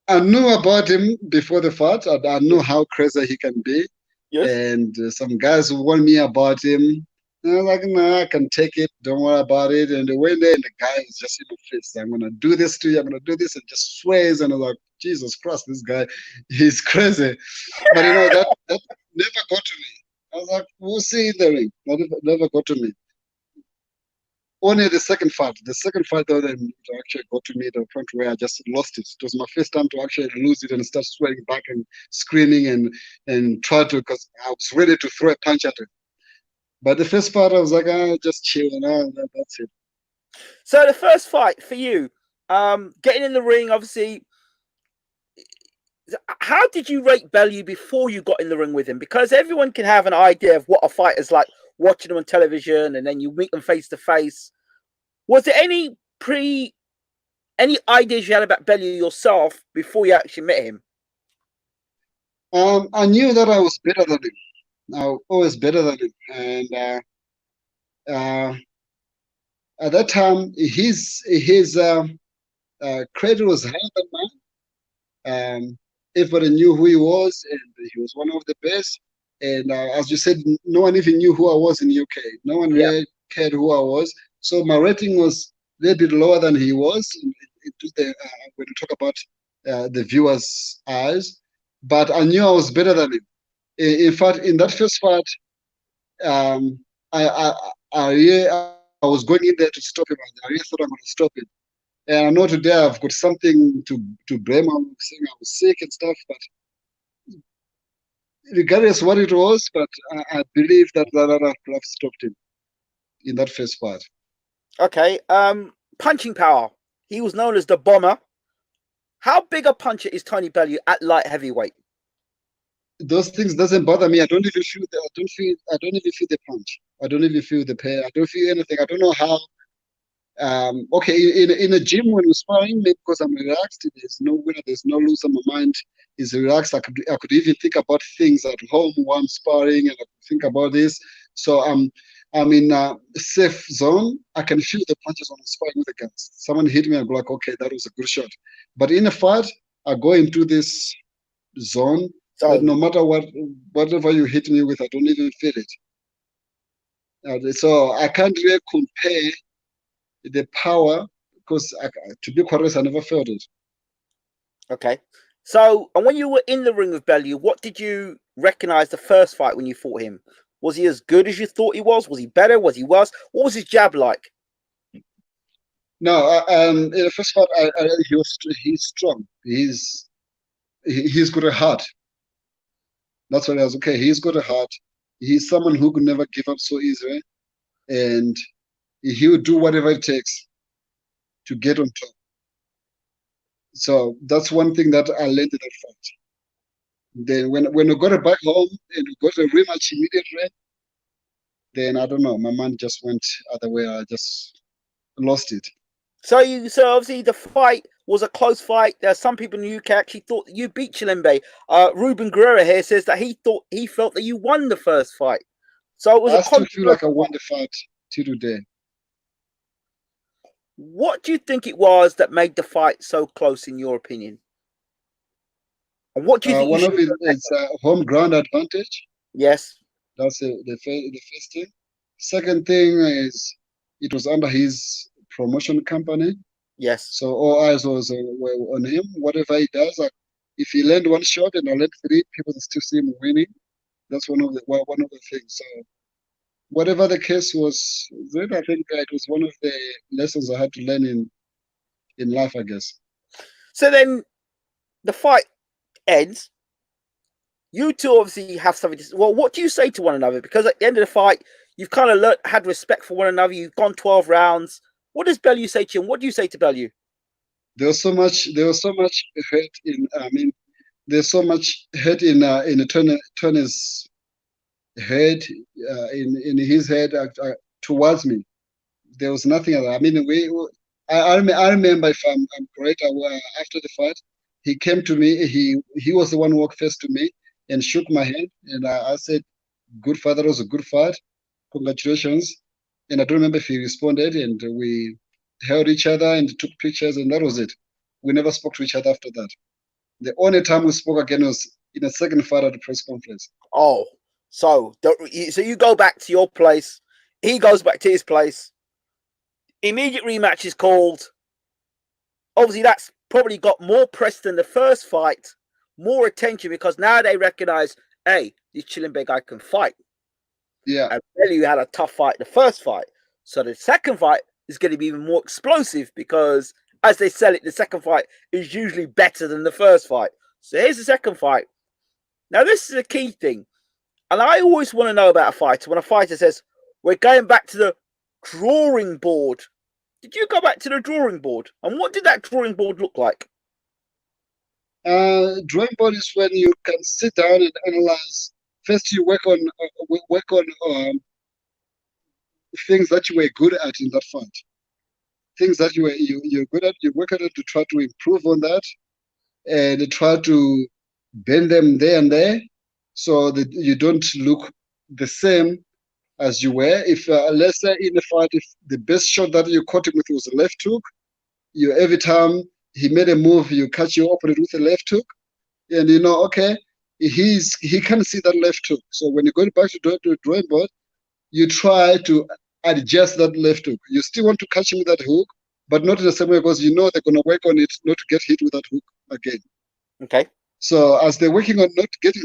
I knew about him before the fight. I knew how crazy he can be, Yes. and some guys warned me about him. And I was like, nah, I can take it. Don't worry about it. And they went there, and the guy was just in the face. I'm gonna do this to you. I'm gonna do this, and just swears. And I was like, Jesus Christ, this guy, he's crazy. But that never got to me. I was like, we'll see in the ring. Never got to me. Only the second fight though, then it actually got to me to the point where I just lost it. It was my first time to actually lose it and start swearing back and screaming and try to, because I was ready to throw a punch at it. But the first part, I was like, just chill, that's it. So the first fight for you, getting in the ring, obviously. How did you rate Bellew before you got in the ring with him? Because everyone can have an idea of what a fighter's like watching them on television, and then you meet them face to face. Was there any ideas you had about Bellew yourself before you actually met him? I knew that I was better than him. I was always better than him, and uh, at that time, his credit was higher than mine. Everybody knew who he was, and he was one of the best. And as you said, no one even knew who I was in UK. No one Yeah. really cared who I was. So my rating was a little bit lower than he was when you talk about the viewers' eyes. But I knew I was better than him. In fact, in that first fight, um, I was going in there to stop him. I really thought I'm going to stop him. And I know today I've got something to blame. I'm saying I was sick and stuff, but regardless what it was, but I believe that I could have stopped him in that first fight. Okay. Punching power. He was known as the Bomber. How big a puncher is Tony Bellew at light heavyweight? Those things doesn't bother me. I don't even feel the, I don't even feel the punch. I don't even feel the pain. I don't feel anything. I don't know how. Okay, in a gym when we're sparring, maybe because I'm relaxed, there's no winner, there's no loser. My mind is relaxed. I could even think about things at home while I'm sparring, and I could think about this. So I'm in a safe zone. I can feel the punches when I'm sparring with the guys. Someone hit me, I go like, okay, that was a good shot. But in a fight, I go into this zone that no matter whatever you hit me with, I don't even feel it. So I can't really compare the power because, to be quite honest, I never felt it. Okay. So, and when you were in the ring with Bellew, what did you recognize the first fight when you fought him? Was he as good as you thought he was? Was he better? Was he worse? What was his jab like? No, in the first part, he's strong. He's got a heart. That's what I was okay. He's got a heart. He's someone who could never give up so easily, and he would do whatever it takes to get on top. So that's one thing that I learned in that fight. Then when we got it back home and we got a rematch immediately, then I don't know, my mind just went other way. I just lost it. So obviously the fight was a close fight. There are some people in the UK actually thought that you beat Chilembe. Ruben Guerrero here says that he felt that you won the first fight. So it was I still feel like I won the fight till today. What do you think it was that made the fight so close, in your opinion? And what do you think? One of it is home ground advantage. Yes. That's the first thing. Second thing is it was under his promotion company. Yes. So all eyes were on him. Whatever he does, if he land one shot and I land three, people still see him winning. That's one of the things. So whatever the case was, then I think it was one of the lessons I had to learn in life, I guess. So then the fight ends. You two obviously have something to say. Well, what do you say to one another? Because at the end of the fight, you've kind of had respect for one another. You've gone 12 rounds. What does Bellew say to him? What do you say to Bellew? There was so much hurt in. I mean, there's so much hurt in Tony's head, in his head towards me. There was nothing. I mean, I remember, if I'm correct, after the fight, he came to me. He was the one who walked first to me and shook my hand, and I said, "Good fight. That was a good fight. Congratulations." And I don't remember if he responded, and we held each other and took pictures, and that was it. We never spoke to each other after that. The only time we spoke again was in a second fight at the press conference. Oh, so you go back to your place He goes back to his place. Immediate rematch is called. Obviously, that's probably got more press than the first fight, more attention, because now they recognize, hey, this Chilemba guy can fight. Yeah. And really, you had a tough fight the first fight. So the second fight is going to be even more explosive because, as they sell it, the second fight is usually better than the first fight. So here's the second fight. Now, this is a key thing. And I always want to know about a fighter. When a fighter says, we're going back to the drawing board. Did you go back to the drawing board? And what did that drawing board look like? Drawing board is when you can sit down and analyze. First, you work on things that you were good at in that fight. Things that you're good at. You work at it to try to improve on that, and try to bend them there and there, so that you don't look the same as you were. If let's say in a fight, if the best shot that you caught him with was a left hook, every time he made a move, you catch your opponent with a left hook, and you know, okay, he can see that left hook. So when you go back to the drawing board, you try to adjust that left hook. You still want to catch him with that hook, but not in the same way, because you know they're going to work on it not to get hit with that hook again. Okay. So as they're working on not getting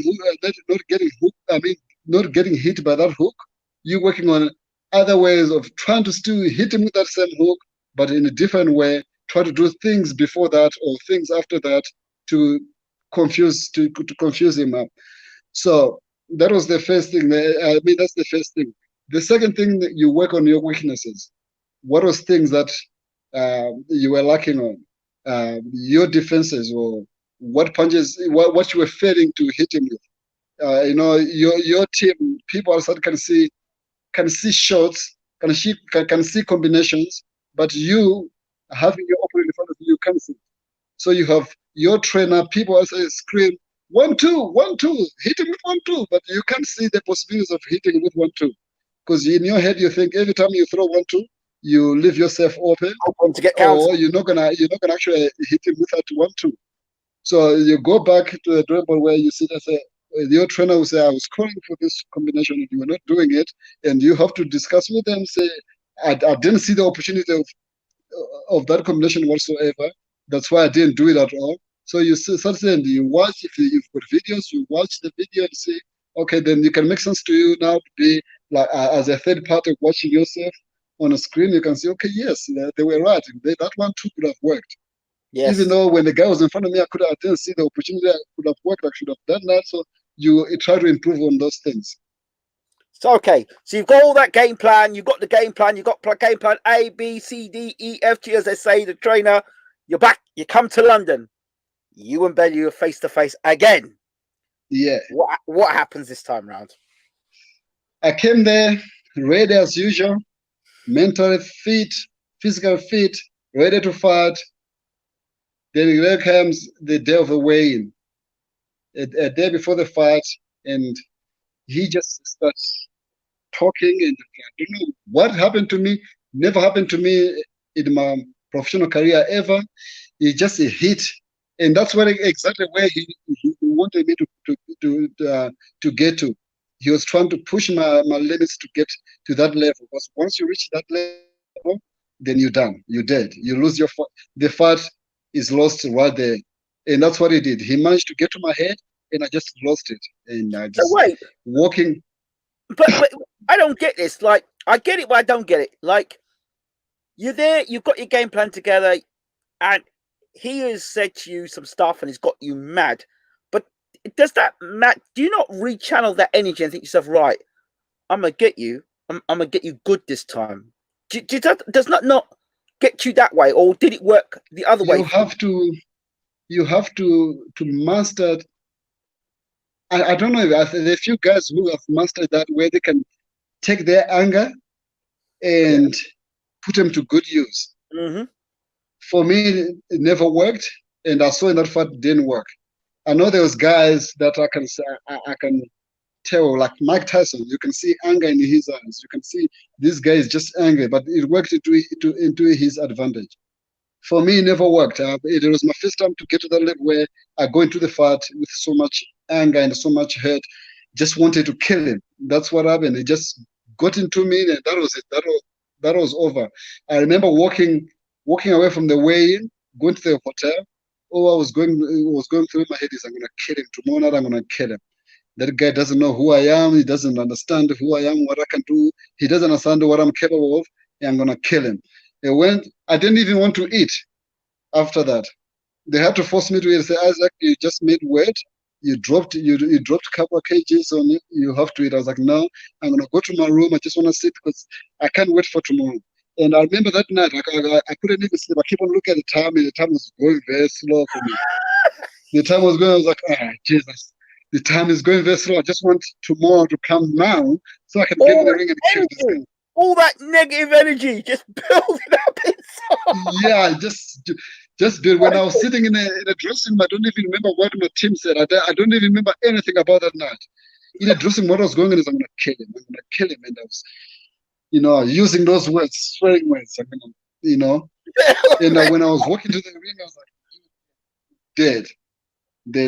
hit by that hook, you're working on other ways of trying to still hit him with that same hook, but in a different way. Try to do things before that or things after that to confuse him up. So that was the first thing. That's the first thing. The second thing, that you work on your weaknesses. What was things that you were lacking on? Your defenses, or what punches, what you were failing to hit him with. Your team, people outside can see shots, can see combinations, but you, having your opponent in front of you, can't see. So you have your trainer, people outside scream, 1-2, 1-2, hit him with 1-2, but you can't see the possibilities of hitting him with 1-2. Because in your head you think every time you throw 1-2, you leave yourself open, to get counted. or you're not gonna actually hit him with that 1-2. So you go back to the drawing board where you sit and say, your trainer will say, I was calling for this combination and you were not doing it, and you have to discuss with them, say, I didn't see the opportunity of that combination whatsoever. That's why I didn't do it at all. So you start saying, you watch, if you've got videos, you watch the video and see, okay, then it can make sense to you now to be like as a third party watching yourself on a screen. You can say, okay, yes, they were right. That 1-2 could have worked. Yes. Even though when the guy was in front of me, I didn't see the opportunity. I could have worked. I should have done that. So you try to improve on those things. So, okay. So you've got all that game plan. You've got the game plan. You've got game plan A, B, C, D, E, F, G, as they say, the trainer. You're back. You come to London. You and Bellew are face to face again. Yeah. What happens this time round? I came there ready as usual, mentally fit, physical fit, ready to fight. Then there comes the day of the weigh-in, a day before the fight, and he just starts talking, and I don't know what happened to me. Never happened to me in my professional career ever. He just hit, and that's what exactly where he wanted me to get to. He was trying to push my limits to get to that level. Because once you reach that level, then you're done. You're dead. You lose your fight. The fight is lost right there, and that's what he did. He managed to get to my head, and I just lost it. And I just walking. But I don't get this. Like, I get it, but I don't get it. Like, you're there, you've got your game plan together, and he has said to you some stuff, and he's got you mad. But does that matter? Do you not rechannel that energy and think to yourself, right, I'm gonna get you. I'm gonna get you good this time. Does not get you that way, or did it work the other way? You have to master. I don't know. There are a few guys who have mastered that, where they can take their anger and put them to good use. Mm-hmm. For me, it never worked, and I saw in that fight it didn't work. I know there was guys that I can tell, like Mike Tyson. You can see anger in his eyes. You can see this guy is just angry, but it worked into his advantage. For me, it never worked. It was my first time to get to that level where I go into the fight with so much anger and so much hurt, just wanted to kill him. That's what happened. It just got into me, and that was it. That was over. I remember walking away from the weigh-in, going to the hotel. All I was going through my head is, I'm gonna kill him tomorrow night. I'm gonna kill him. That guy doesn't know who I am. He doesn't understand who I am, what I can do. He doesn't understand what I'm capable of. And I'm gonna kill him. I didn't even want to eat after that. They had to force me to eat. Say, Isaac, you just made weight. You dropped a couple of kgs on it. You have to eat. I was like, no, I'm gonna go to my room. I just want to sit because I can't wait for tomorrow. And I remember that night, I couldn't even sleep. I keep on looking at the time, and the time was going very slow for me. The time was going. I was like, Jesus, the time is going very slow. I just want tomorrow to come now so I can get in the ring and kill this guy. All that negative energy just building up inside. Yeah, just when I was sitting in a dressing room, I don't even remember what my team said. I don't even remember anything about that night. In the dressing room, what I was going on is, I'm gonna kill him. I'm gonna kill him, and I was, using those words, swearing words. I'm gonna, and when I was walking to the ring, I was like, dead.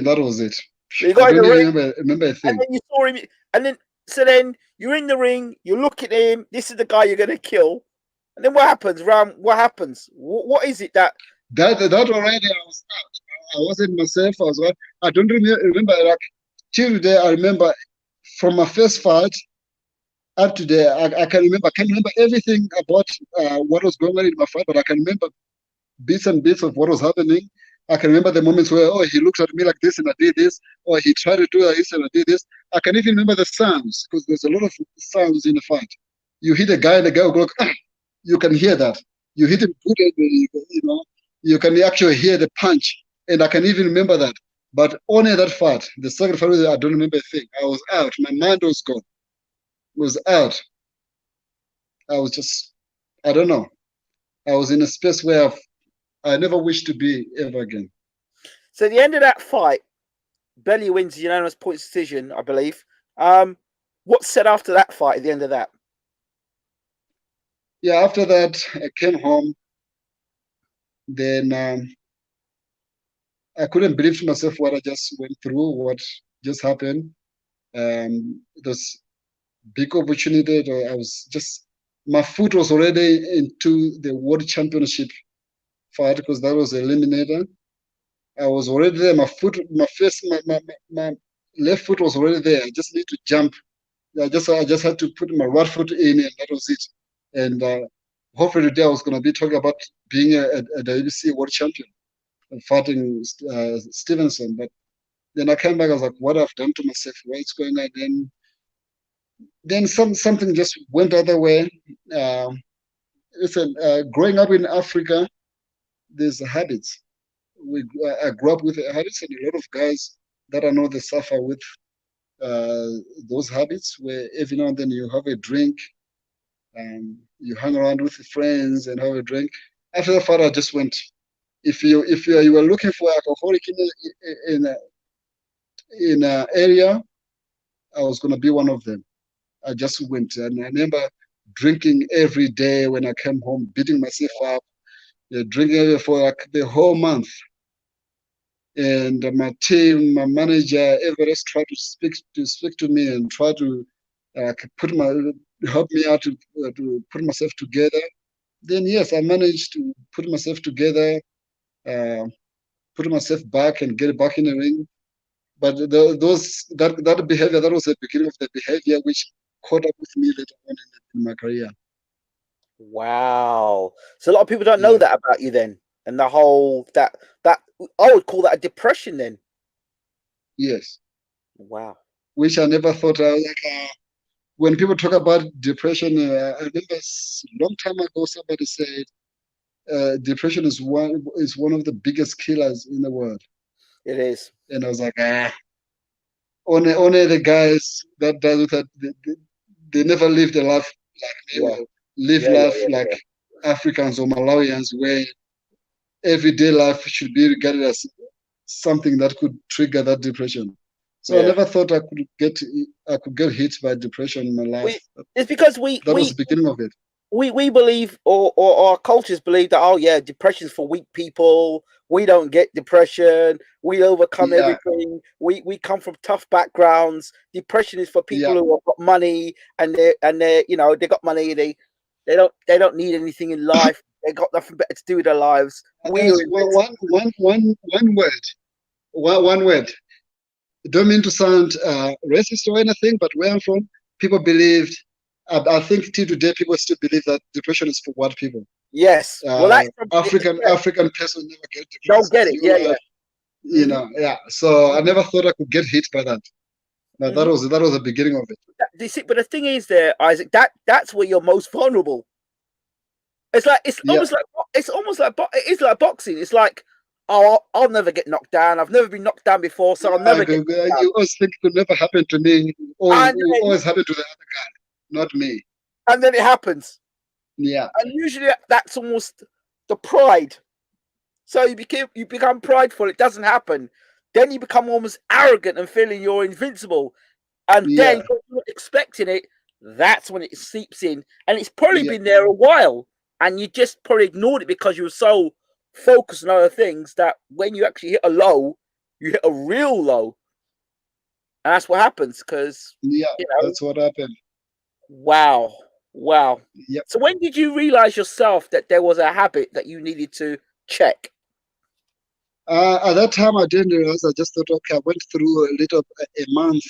That was it. You got I don't even remember a thing. And then you saw him, and then you're in the ring. You look at him. This is the guy you're gonna kill. And then what happens, Ram? What happens? What is it that already I was out. I wasn't myself. I don't remember like till today. I remember from my first fight up to there. I can remember. I can't remember everything about what was going on in my fight, but I can remember bits and bits of what was happening. I can remember the moments where, he looked at me like this and I did this, or he tried to do this and I did this. I can even remember the sounds, because there's a lot of sounds in the fight. You hit a guy and the guy will go, you can hear that. You hit him good, you can actually hear the punch. And I can even remember that. But only that fight, the second fight, I don't remember a thing. I was out. My mind was gone. Was out. I was just, I don't know. I was in a space where I never wish to be ever again. So at the end of that fight, Belly wins the unanimous points decision, I believe. What's said after that fight at the end of that? Yeah, after that, I came home. Then I couldn't believe to myself what I just went through, what just happened. It was big opportunity. My foot was already into the world championship fight, because that was eliminator. I was already there. My left foot was already there. I just need to jump. I just had to put my right foot in, and that was it. And hopefully today I was going to be talking about being a WBC world champion and fighting Stevenson. But then I came back. I was like, what I've done to myself? What's going on? Then something just went the other way. Listen, growing up in Africa, there's habits. I grew up with habits, and a lot of guys that I know, they suffer with those habits, where every now and then you have a drink, and you hang around with your friends and have a drink. After the fight, I just went. If you were looking for alcoholic in an area, I was gonna be one of them. I just went, and I remember drinking every day when I came home, beating myself up, drinking for like the whole month. And my team, my manager, Everest tried to speak to me and try to help me out to put myself together. Then yes, I managed to put myself together, put myself back and get back in the ring. But that behavior, that was the beginning of the behavior which caught up with me later on in my career. Wow. So a lot of people don't know that about you then. And the whole that I would call that a depression then. Yes. Wow. Which I never thought. When people talk about depression, I remember a long time ago somebody said depression is one of the biggest killers in the world. It is. And I was like, only the guys that does with that, they never lived a life like me. Life like Africans or Malawians, where everyday life should be regarded as something that could trigger that depression. So I never thought I could get hit by depression in my life. It's because that was the beginning of it. we believe, or our cultures believe that, oh yeah, depression's for weak people. We don't get depression. We overcome Yeah, everything. We come from tough backgrounds. Depression is for people yeah. who have got money, and they they got money. They don't need anything in life. They got nothing better to do with their lives. We are There's invincible. one word, one word. Don't mean to sound racist or anything, but where I'm from, people believed. I think till today, people still believe that depression is for white people. Yes. Well, that's yeah, African person never get don't depressed. get It's it. your Yeah, life, yeah. Hmm. yeah. So I never thought I could get hit by that. But Hmm. that was the beginning of it. But the thing is, there, Isaac, that's where you're most vulnerable. It's like Yeah, it is like boxing. It's like, oh, I'll never get knocked down. I've never been knocked down before, so I'll never get knocked down. you always think it could never happen to me, or it And will then always happen to the other guy, not me. it happens. Yeah, And usually that's almost the pride. So you become prideful. It doesn't happen. Then you become almost arrogant and feeling you're invincible. And then yeah, when you're not expecting it, that's when it seeps in. And it's probably yeah, been there a while. And you just probably ignored it because you were so focused on other things that when you actually hit a low, you hit a real low. And that's what happens because, yeah. you know, That's what happened. wow. Wow. Yep. So when did you realize yourself that there was a habit that you needed to check? At that time, I didn't realize. I just thought, okay, I went through a month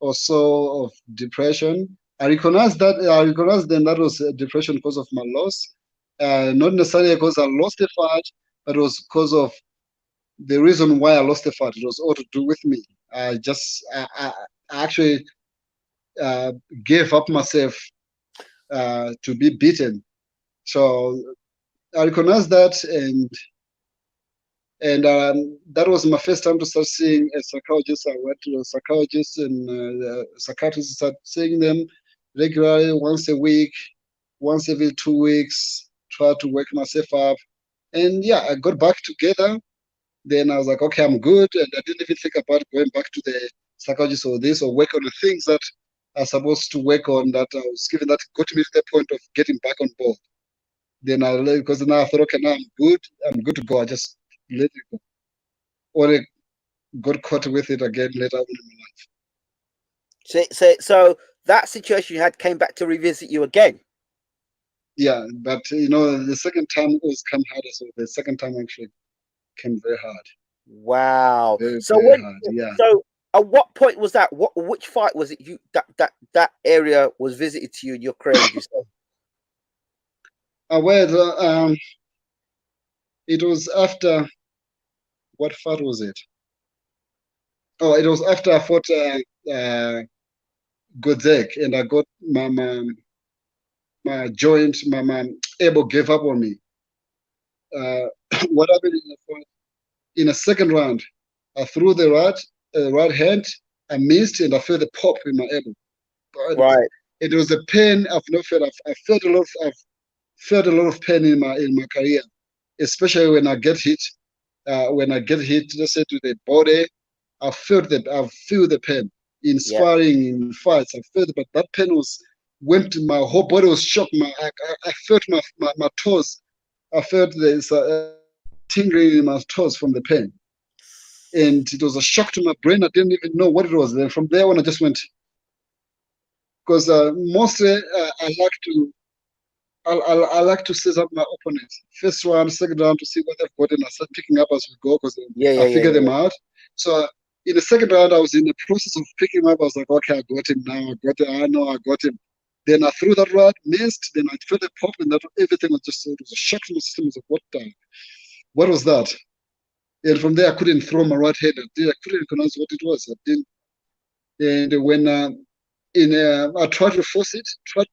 or so of depression. I recognized then that was depression because of my loss. Not necessarily because I lost a fight, but it was because of the reason why I lost the fight. It was all to do with me. I actually uh, gave up myself to be beaten. So I recognized that, and that was my first time to start seeing a psychologist. I went to a psychologist, and psychiatrists started seeing them regularly, once a week, once every 2 weeks. Try to wake myself up, and yeah, I got back together. Then I was like, okay, I'm good, and I didn't even think about going back to the psychologist or this or work on the things that I'm supposed to work on. That I was given that got me to the point of getting back on board. Then because now I thought, okay, now I'm good to go. I just let it go. Or I got caught with it again later on in my life. So that situation you had came back to revisit you again. Yeah, but the second time was come harder. So the second time actually came very hard, Wow. very So very when hard. Yeah. so at what point was that? Which fight was it you that area was visited to you in your career, would you say? Well, it was after what fight was it? Oh, it was after I fought Godzek, and I got my joint, my elbow gave up on me. Uh, what happened in the fight? In a second round, I threw the right hand, I missed, and I felt the pop in my elbow. But Right. it was a pain I've not felt. I felt a lot. I've felt a lot of pain in my career, especially when I get hit. When I get hit, let's say to the body, I feel the pain in Yeah. sparring, in fights. I felt, but that pain went to my whole body was shocked. I felt my toes. I felt there's tingling in my toes from the pain, and it was a shock to my brain. I didn't even know what it was. Then from there on, I just went because mostly I like to set up my opponents. First round, second round to see what they've got, and I start picking up as we go because Yeah, I yeah, yeah, figure them yeah. out. So in the second round, I was in the process of picking him up. I was like, okay, I got him now. I got him. I know I got him. Then I threw that rod, missed. Then I felt the pop, and that everything was just it was a shock to my system. I was like, what was that? And from there, I couldn't throw my right hand. I couldn't recognize what it was. I didn't. And when I tried to force it, tried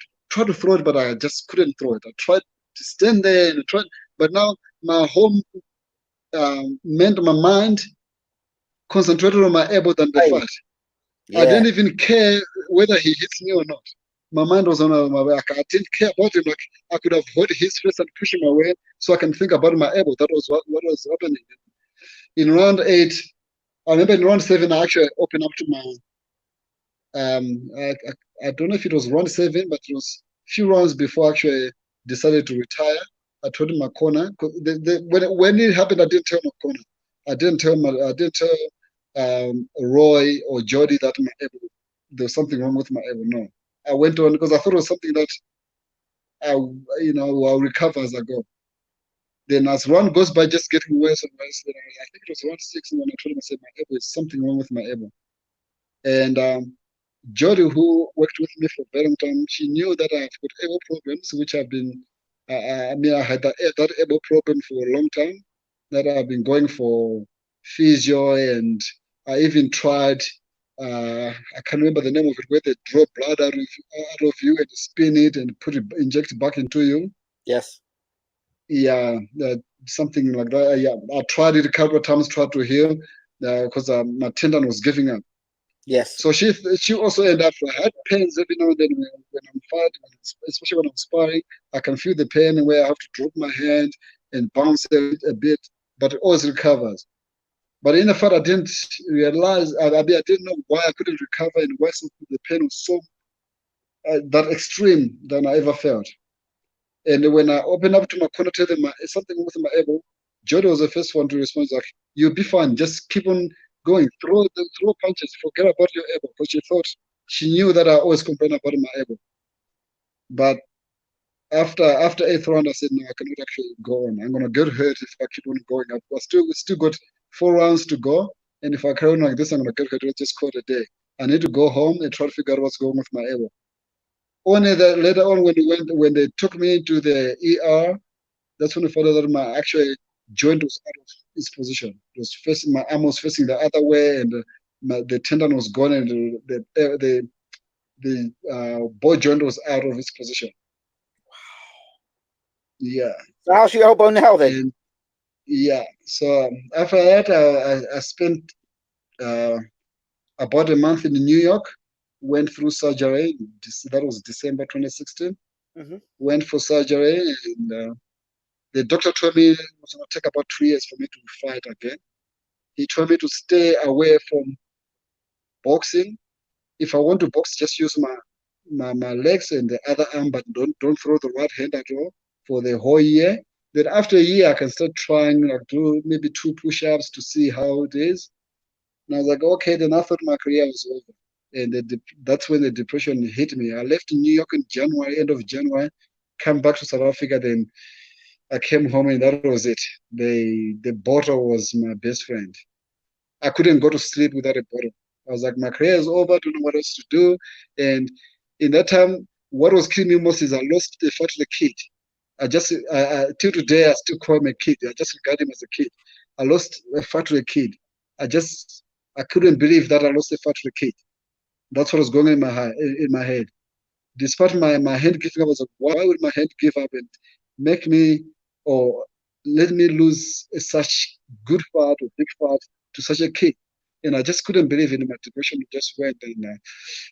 to throw it, but I just couldn't throw it. I tried to stand there and try, but now my whole my mind concentrated on my elbow than the Hey, fight. I yeah. didn't even care whether he hits me or not. My mind was on my back. I didn't care about him. Like I could have hurt his face and push him away, so I can think about my elbow. That was what was happening. In round 8, I remember in round 7, I actually opened up to my I don't know if it was round 7, but it was few rounds before actually I decided to retire. I told him corner. When it happened, I didn't tell corner. I didn't tell Roy or Jody that there was something wrong with my elbow. No, I went on because I thought it was something that I'll recover as I go. Then as round goes by, just getting worse and worse. Then I think it was round 6 when I told him, I said, my elbow is something wrong with my elbow. And Jody, who worked with me for a very long time, she knew that I've got elbow problems, which have been, I had that elbow problem for a long time, that I've been going for physio, and I even tried, I can't remember the name of it, where they draw blood out of you and spin it and inject it back into you. Yes. Yeah, something like that. Yeah, I tried it a couple of times, tried to heal, because my tendon was giving up. Yes. So she also ended up. I had pains every now and then when I'm fighting, especially when I'm sparring. I can feel the pain where I have to drop my hand and bounce a bit, but it always recovers. But in the fight, I didn't realize. I didn't know why I couldn't recover, and why the pain was so that extreme than I ever felt. And when I opened up to my corner, tell them something with my elbow, Jody was the first one to respond. Like, "You'll be fine. Just keep on going. Throw punches. Forget about your elbow." Because she knew that I always complain about my elbow. But after eighth round, I said, "No, I cannot actually go on. I'm gonna get hurt if I keep on going up. We still got 4 rounds to go, and if I carry on like this, I'm gonna get hurt. Let's just call it a day. I need to go home and try to figure out what's going on with my elbow." Only that later on, when they took me to the ER, that's when I found out that my actual joint was out of its position. It was facing, my arm was facing the other way, and the tendon was gone, and the ball joint was out of its position. Yeah. So how's your elbow now then? And yeah, so after that, I spent uh, about a month in New York. Went through surgery. That was December 2016. Mm-hmm. Went for surgery, and the doctor told me it was going to take about 3 years for me to fight again. He told me to stay away from boxing. If I want to box, just use my legs and the other arm, but don't throw the right hand at all for the whole year. Then after a year, I can start trying, like, do maybe 2 push-ups to see how it is. And I was like, okay. Then I thought my career was over, and that's when the depression hit me. I left New York in January, end of January, come back to South Africa. Then I came home, and that was it. The bottle was my best friend. I couldn't go to sleep without a bottle. I was like, my career is over. Don't know what else to do. And in that time, what was killing me most is I lost the fight to the kid. Till today, I still call him a kid. I just regard him as a kid. I lost a fight to a kid. I couldn't believe that I lost a fight to the kid. That's what was going on in my head. Despite my hand giving up, I was like, why would my hand give up and make me, or let me lose such good fight or big fight to such a kid? And I just couldn't believe it. My depression just went. And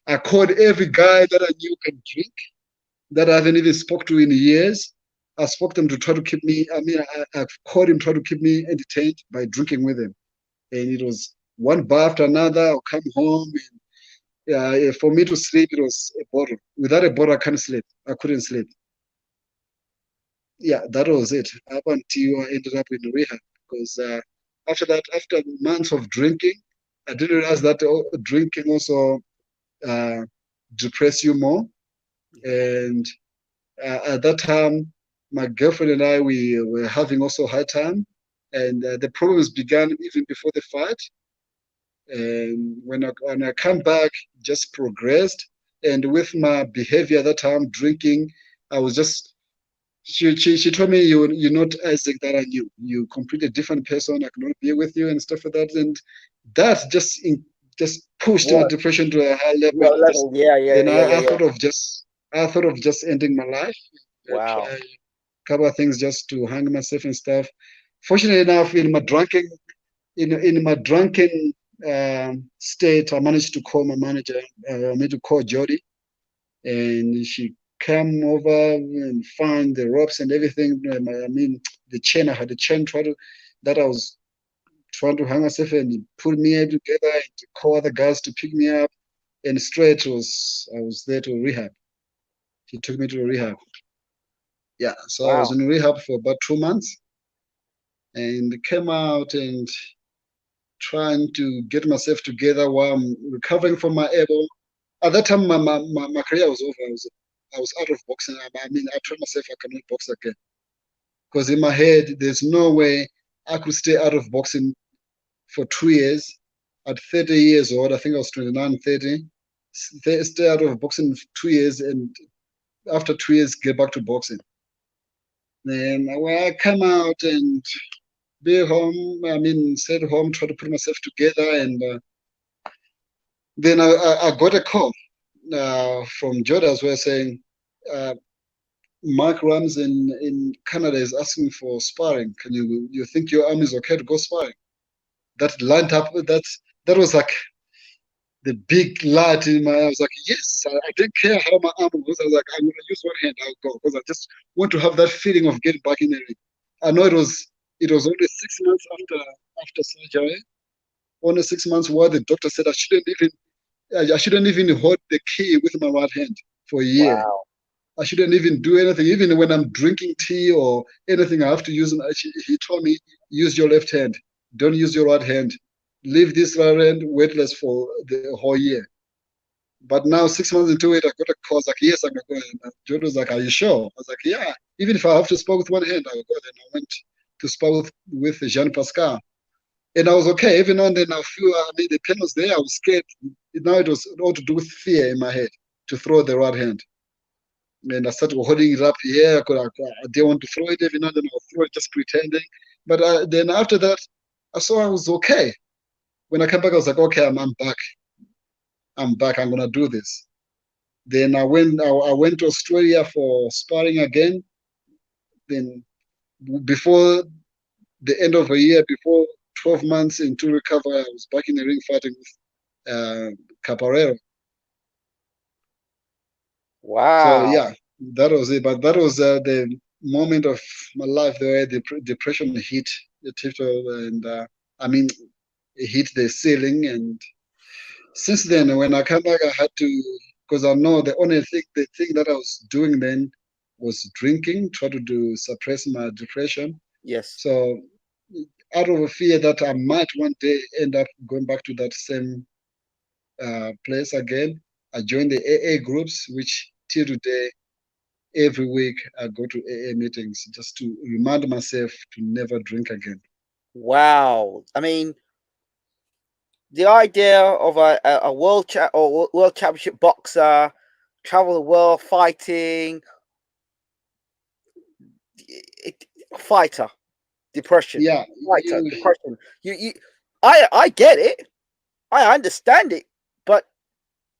I called every guy that I knew can drink, that I haven't even spoke to in years. I spoke to them to try to keep me. I called him, try to keep me entertained by drinking with him. And it was one bar after another. I'll come home, and for me to sleep, it was a bottle. Without a bottle, I can't sleep. I couldn't sleep. Yeah, that was it. Up until I ended up in rehab. Because after that, after months of drinking, I didn't realize that drinking also uh, depress you more. And at that time, my girlfriend and I, we were having also a hard time. And the problems began even before the fight. And when I come back, just progressed. And with my behavior at that time, drinking, I was just she told me, you're not Isaac that I knew. You completely different person. I cannot be with you and stuff like that. And that just pushed my What? depression to a high level. What level? Yeah. Then I thought of just ending my life. Wow. Try a couple of things just to hang myself and stuff. Fortunately enough, in my drunken state, I managed to call my manager. I made to call Jody, and she came over and found the ropes and everything. I mean, the chain. I had the chain that I was trying to hang myself, and put me together and call the guys to pick me up. And straight I was there to rehab. He took me to rehab. Yeah, so I was Wow. in rehab for about 2 months and came out and trying to get myself together while I'm recovering from my elbow. At that time, my career was over. I was out of boxing. I mean, I told myself I cannot box again because in my head, there's no way I could stay out of boxing for 2 years. At 30 years old, I think I was 29, 30, stay out of boxing for 2 years, and after 2 years, get back to boxing. Then when I come out and be home, I mean, stay at home, try to put myself together, and then I got a call from Jordan as well saying, uh, Mark Rams in Canada is asking for sparring. Can you think your arm is okay to go sparring? That lined up. That was like the big light in my. I was like, yes. I didn't care how my arm was. I was like, I'm gonna use one hand. I'll go because I just want to have that feeling of getting back in the ring. I know it was only 6 months after surgery. Only 6 months where the doctor said I shouldn't even hold the key with my right hand for a year. Wow. I shouldn't even do anything. Even when I'm drinking tea or anything, I have to use. He told me, use your left hand. Don't use your right hand. Leave this right hand weightless for the whole year. But now, 6 months into it, I got a call. I was like, yes, I'm going to go. Jordan was like, are you sure? I was like, yeah. Even if I have to spar with one hand, I'll go. Then I went to spar with Jean Pascal. And I was okay. Every now and then I feel, I mean, the pain was there. I was scared. Now it was all to do with fear in my head to throw the right hand. And I started holding it up here. I didn't want to throw it every now and then. I would throw it just pretending. But then after that, I saw I was okay. When I came back, I was like, okay, I'm back. I'm back. I'm gonna do this. Then I went to Australia for sparring again. Then before the end of a year, before 12 months into recovery, I was back in the ring fighting with Caparero. So Wow. yeah, that was it. But that was the moment of my life where the depression hit the tiptoe, and I mean, it hit the ceiling. And since then, when I come back, I had to, because I know the thing that I was doing then was drinking, try to suppress my depression. Yes. So out of a fear that I might one day end up going back to that same place again, I joined the AA groups, which till today, every week I go to AA meetings just to remind myself to never drink again. Wow. I mean, the idea of a world championship boxer travel the world fighting it, fighter depression Yeah, fighter depression you I get it, I understand it, but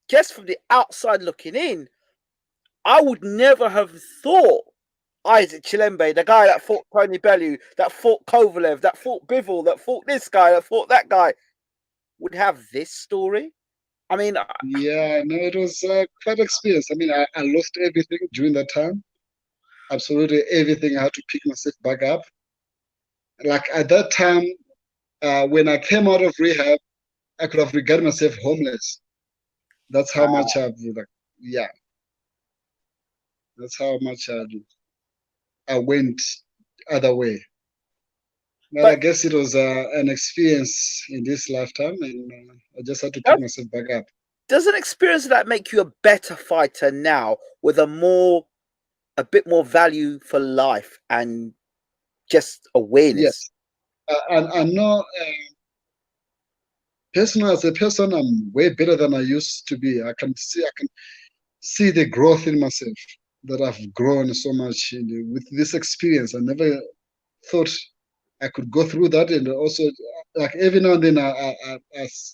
just from the outside looking in, I would never have thought ISAAC Chilembe, the guy that fought Tony Bellew, that fought Kovalev, that fought Bivol, that fought this guy, that fought that guy, would have this story. I mean, yeah, no, it was quite experience. I mean, I lost everything during that time. Absolutely everything. I had to pick myself back up. Like at that time, when I came out of rehab, I could have regarded myself homeless. That's how much like, yeah, that's how much I went other way. But I but guess it was an experience in this lifetime, and I just had to pick myself back up. does an experience like that make you a better fighter now with a bit more value for life and just awareness? Yes, and I know personally as a person, I'm way better than I used to be. I can see the growth in myself that I've grown so much with this experience. I never thought I could go through that, and also like every now and then I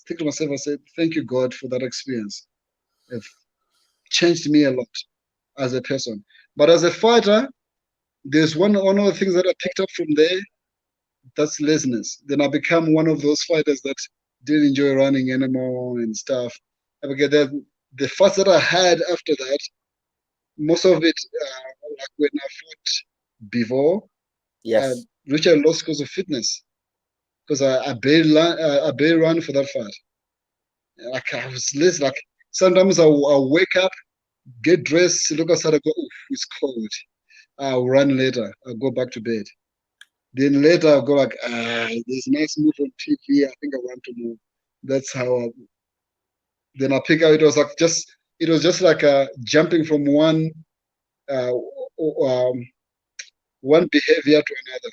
think to myself, I say, thank you God for that experience. It changed me a lot as a person. But as a fighter, there's one of the things that I picked up from there. That's laziness. Then I become one of those fighters that didn't enjoy running anymore and stuff. I became the fights that I had after that, most of it, like when I fought before, uh, Yes. Richard lost because of fitness. Because I barely ran for that fight. Like I was less like sometimes I wake up get dressed, look outside, I go, oof, it's cold. I'll run later. I'll go back to bed. Then later I'll go like, there's a nice move on TV. I think I want to move. That's how then I pick out. It was just like jumping from uh, um, one behavior to another.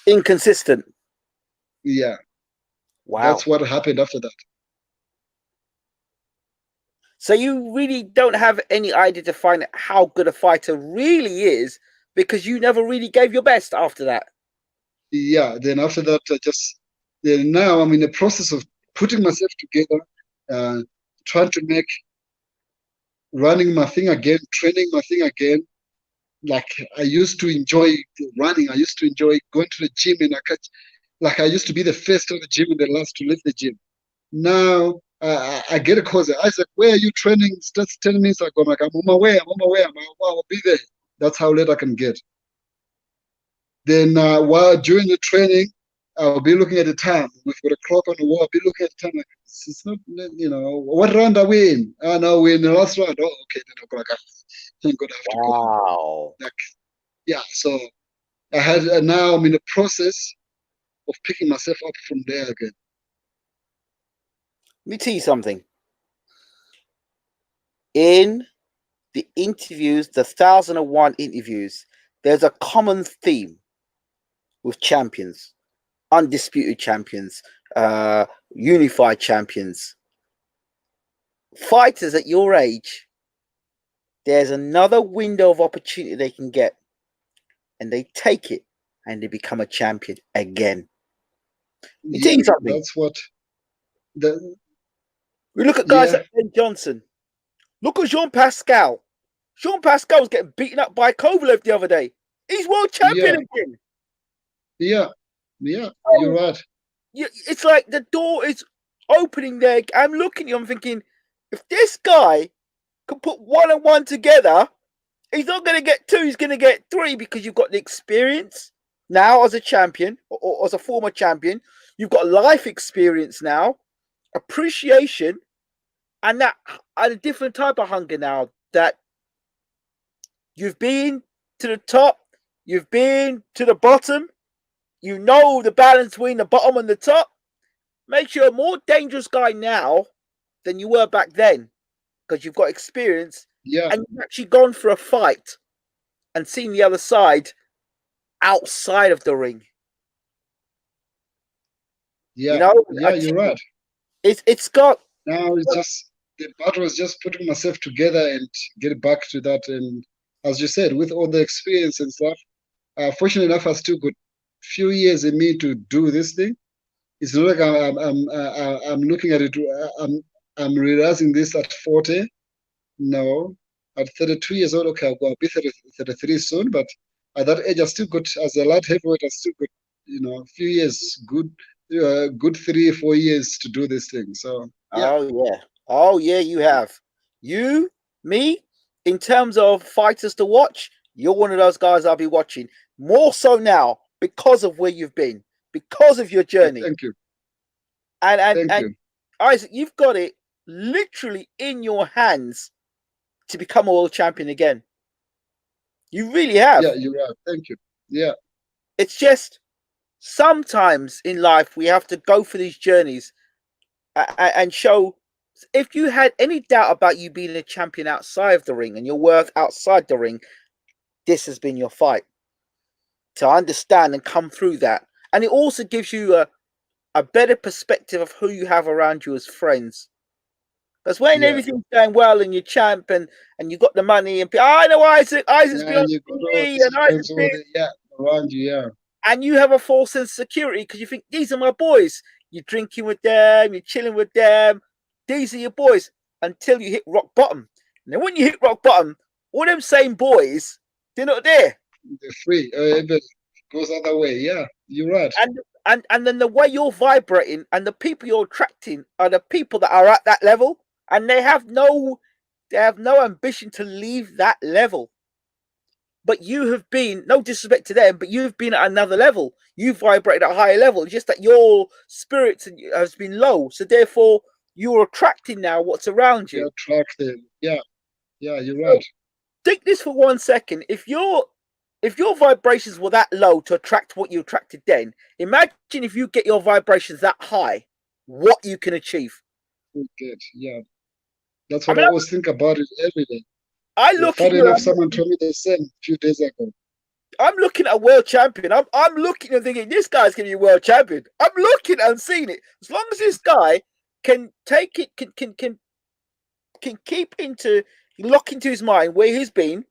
Inconsistent. Yeah, Wow. that's what happened after that. So you really don't have any idea to find out how good a fighter really is because you never really gave your best after that. Yeah, then after that, then now I'm in the process of putting myself together, uh, trying to make running my thing again, training my thing again. Like I used to enjoy running. I used to enjoy going to the gym, and like I used to be the first of the gym and the last to leave the gym. Now I get a call. Isaac, where are you training? Starts 10 minutes ago. I'm like, I'm on my way. I'm on my way. I'll be there. That's how late I can get. Then while during the training, I'll be looking at the time. We've got a clock on the wall. I'll be looking at the time. Like, it's not, what round are we in? Oh, no, we're in the last round. Oh, okay. Then I'll go like, thank God I have to go. Wow. Like, yeah. So now I'm in the process of picking myself up from there again. Let me tell you something. In the interviews, the 1001 interviews, there's a common theme with champions, undisputed champions, unified champions, fighters at your age. There's another window of opportunity they can get, and they take it, and they become a champion again. You tell you something. That's what. The, We look at guys like Ben Johnson. Look at Jean Pascal. Jean Pascal was getting beaten up by Kovalev the other day. He's world champion again. Yeah, you're right. It's like the door is opening there. I'm looking at you, I'm thinking, if this guy can put one and one together, he's not going to get two, he's going to get three because you've got the experience now as a champion or as a former champion. You've got life experience now, appreciation, and that and a different type of hunger now that you've been to the top, you've been to the bottom, you know the balance between the bottom and the top. Makes you a more dangerous guy now than you were back then because you've got experience and you've actually gone for a fight and seen the other side outside of the ring. Yeah, you know, you're right. It's got now. It's just the battle is just putting myself together and get back to that. And as you said, with all the experience and stuff, fortunately enough, I still got few years in me to do this thing. It's not like I'm looking at it. I'm realizing this at 40. No, at 32 years old, okay, I'll be 33 soon. But at that age, I still got, as a light heavyweight, I still got, a few years, good 3 or 4 years to do this thing. So yeah. Oh yeah, you have. You, me, in terms of fighters to watch, you're one of those guys I'll be watching more so now because of where you've been, because of your journey. Thank you. And Isaac, you've got it literally in your hands to become a world champion again. You really have. Yeah, you're right. Thank you. Yeah. It's just sometimes in life we have to go for these journeys and show. If you had any doubt about you being a champion outside of the ring and your worth outside the ring, this has been your fight to understand and come through that. And it also gives you a better perspective of who you have around you as friends. Because when everything's going well and you're champ and you got the money and I know Isaac's been on TV and Isaac's been around you, and you have a false sense of security because you think these are my boys. You're drinking with them, you're chilling with them. These are your boys until you hit rock bottom. And then when you hit rock bottom, all them same boys, they're not there. They're free. It goes the other way. Yeah, you're right. And then the way you're vibrating and the people you're attracting are the people that are at that level, and they have no ambition to leave that level. But you have been, no disrespect to them, but you've been at another level. You've vibrated at a higher level. It's just that your spirit has been low. So therefore, you're attracting now what's around you. You're attracting, yeah. Yeah, you're So right. think this for 1 second. If your vibrations were that low to attract what you attracted then, imagine if you get your vibrations that high, what you can achieve. Good. Yeah, that's I what I mean, always think about it every day. I Yeah, look at funny you and enough, someone told me the same a few days ago. I'm looking at a world champion. I'm looking and thinking this guy's going to be a world champion. I'm looking and seeing it. As long as this guy can take it, can keep into lock into his mind where he's been,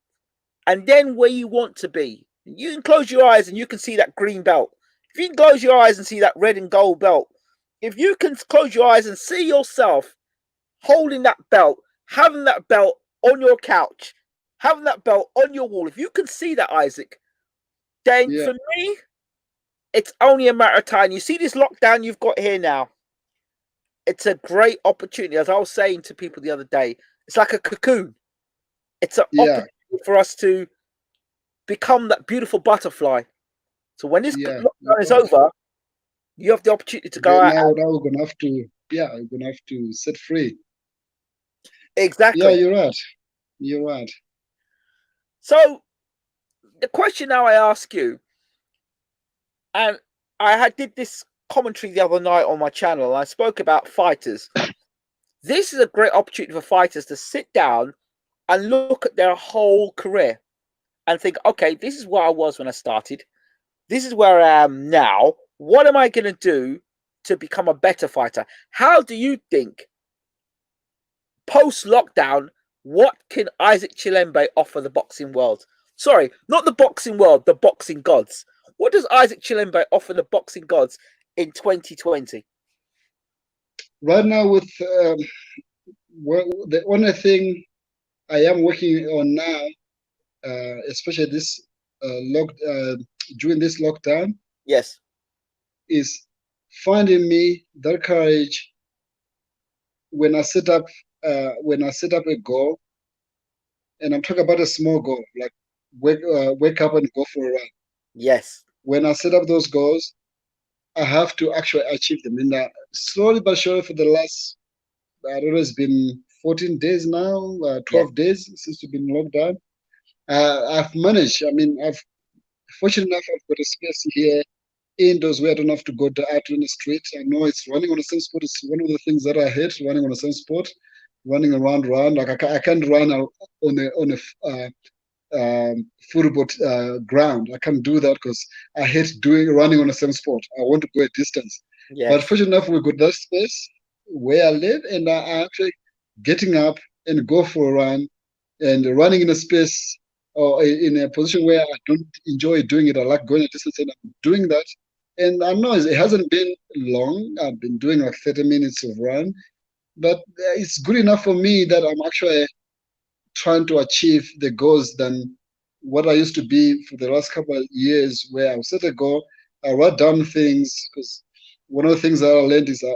and then where you want to be. You can close your eyes and you can see that green belt. If you can close your eyes and see that red and gold belt, if you can close your eyes and see yourself holding that belt, having that belt on your couch, having that belt on your wall, if you can see that, Isaac, then Yeah, for me, it's only a matter of time. You see this lockdown you've got here now. It's a great opportunity. As I was saying to people the other day, it's like a cocoon. It's an yeah, opportunity for us to become that beautiful butterfly. So when this yeah. You're lockdown is right. over, you have the opportunity to go Then out. now we're gonna have to, yeah, we're gonna have to set free. Yeah, Exactly. you're right. You're right. So the question now I ask you, and did this commentary the other night on my channel, and I spoke about fighters. This is a great opportunity for fighters to sit down and look at their whole career and think, okay, this is where I was when I started. This is where I am now. What am I going to do to become a better fighter? How do you think post lockdown, what can Isaac Chilembe offer the boxing world? Sorry, not the boxing world, the boxing gods. What does Isaac Chilembe offer the boxing gods in 2020? Right now, with the only thing I am working on now, especially this lock during this lockdown, Yes, is finding me that courage when I set up a goal, and I'm talking about a small goal, like wake up and go for a run. yes, When I set up those goals, I have to actually achieve them. And slowly but surely, for the last, I don't know, it's been 14 days now, yes, 12 days since we've been locked down. I've managed. I mean, fortunate enough, I've got a space here indoors where I don't have to go out in the street. I know it's running on the same sport. It's one of the things that I hate, running on the same sport, running around. Like I can't run on a football ground. I can't do that because I hate running on the same sport. I want to go a distance. But yes. fortunately enough, we got that space where I live, and I actually getting up and go for a run, and running in a space or in a position where I don't enjoy doing it. I like going a distance, and I'm doing that. And I know it hasn't been long. I've been doing like 30 minutes of run, but it's good enough for me that I'm actually trying to achieve the goals than what I used to be for the last couple of years, where I would set a goal, I write down things, because one of the things that I learned is I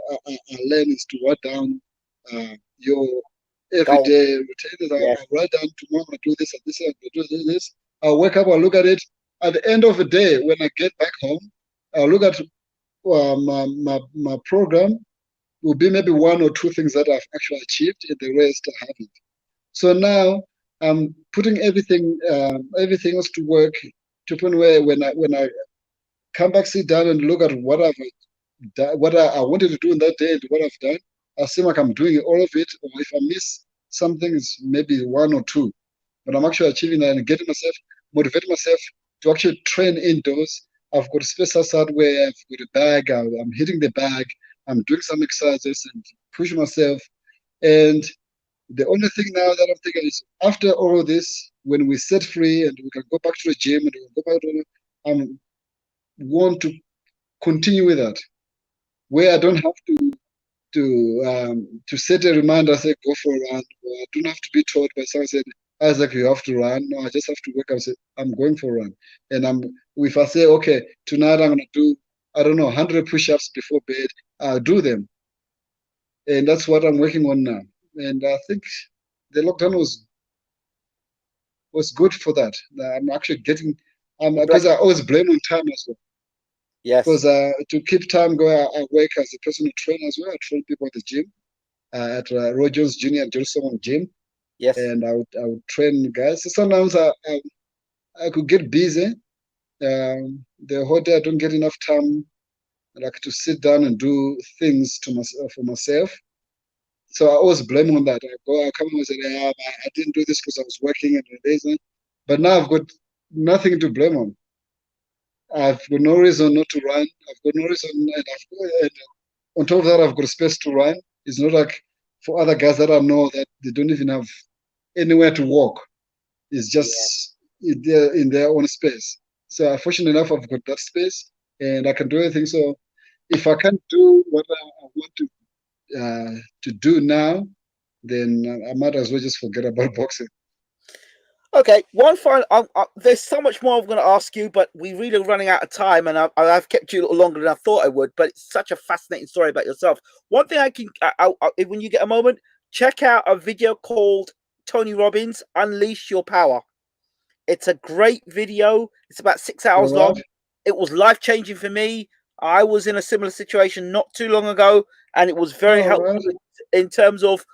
learned is to write down your Goal. everyday routine. Yes, I write down tomorrow I do this and this and do this. I'll wake up, I'll look at it. At the end of the day, when I get back home, I'll look at my program. Will be maybe one or two things that I've actually achieved, and the rest I haven't. So now I'm putting everything else to work to a point where when I come back, sit down and look at what I've done, what I wanted to do in that day and what I've done, I seem like I'm doing all of it. Or if I miss something, it's maybe one or two. But I'm actually achieving that and getting myself, motivating myself to actually train indoors. I've got a space outside where I've got a bag. I'm hitting the bag. I'm doing some exercises and pushing myself. And the only thing now that I'm thinking is after all of this, when we set free and we can go back to the gym and we can go back to I want to continue with that, where I don't have to set a reminder, say go for a run, or I don't have to be told by someone said, Isaac, you have to run. No, I just have to wake up and say, I'm going for a run. And if I say, okay, tonight I'm gonna do, I don't know, 100 push-ups before bed, I'll do them. And that's what I'm working on now. And I think the lockdown was good for that. I'm actually getting, the because I blessing. always blame on time as well. Yes, Because to keep time going, I work as a personal trainer as well. I train people at the gym, at Roy Jones Jr. and Jerusalem Gym. Yes. and I would train guys. So sometimes I could get busy. The whole day I don't get enough time like to sit down and do things to myself for myself. So I always blame on that. I come home and say, yeah, I didn't do this because I was working and lazy. But now I've got nothing to blame on. I've got no reason not to run. I've got no reason, and on top of that, I've got space to run. It's not like for other guys that I know that they don't even have anywhere to walk. It's just in their own space. So fortunately enough, I've got that space and I can do anything. So if I can't do what I want to do now, then I might as well just forget about boxing. Okay, one final. There's so much more I'm going to ask you, but we really are running out of time, and I've kept you a little longer than I thought I would. But it's such a fascinating story about yourself. One thing when you get a moment, check out a video called Tony Robbins Unleash Your Power. It's a great video. It's about 6 hours long. It was life changing for me. I was in a similar situation not too long ago, and it was very helpful in terms of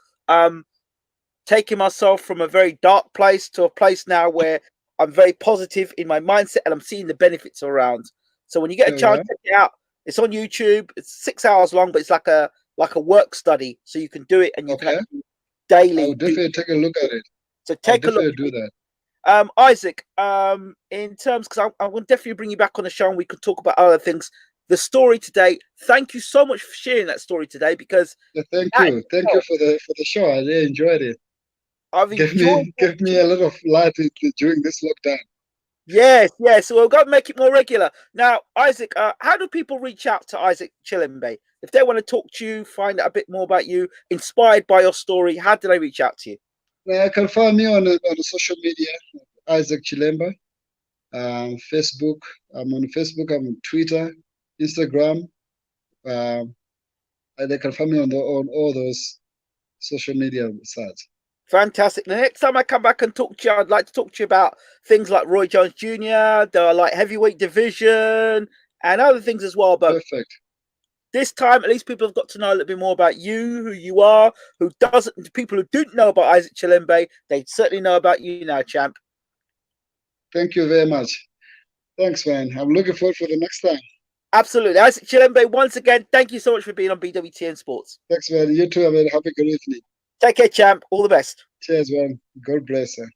taking myself from a very dark place to a place now where I'm very positive in my mindset and I'm seeing the benefits around. So when you get a chance, check it out. It's on YouTube. It's 6 hours long, but it's like a work study, so you can do it and you can daily. I'll definitely take a look at it. So take a look. Do that. Isaac, in terms, because I will definitely bring you back on the show and we could talk about other things. The story today. Thank you so much for sharing that story today. Because thank you for the show. I really enjoyed it. Give me a lot of light during this lockdown. Yes. So we'll go make it more regular. Now, Isaac, how do people reach out to Isaac Chilemba? If they want to talk to you, find out a bit more about you, inspired by your story, how do they reach out to you? You can find me on social media, Isaac Chilemba. Facebook. I'm on Facebook. I'm on Twitter, Instagram. They can find me on all those social media sites. Fantastic. The next time I come back and talk to you, I'd like to talk to you about things like Roy Jones Jr., the like heavyweight division, and other things as well. But perfect. This time, at least people have got to know a little bit more about you, who you are, people who didn't know about Isaac Chilemba, they certainly know about you now, champ. Thank you very much. Thanks, man. I'm looking forward for the next time. Absolutely. Isaac Chilemba, once again, thank you so much for being on BWTN Sports. Thanks, man. You too, man. Have a good evening. Take care, champ. All the best. Cheers, man. God bless you.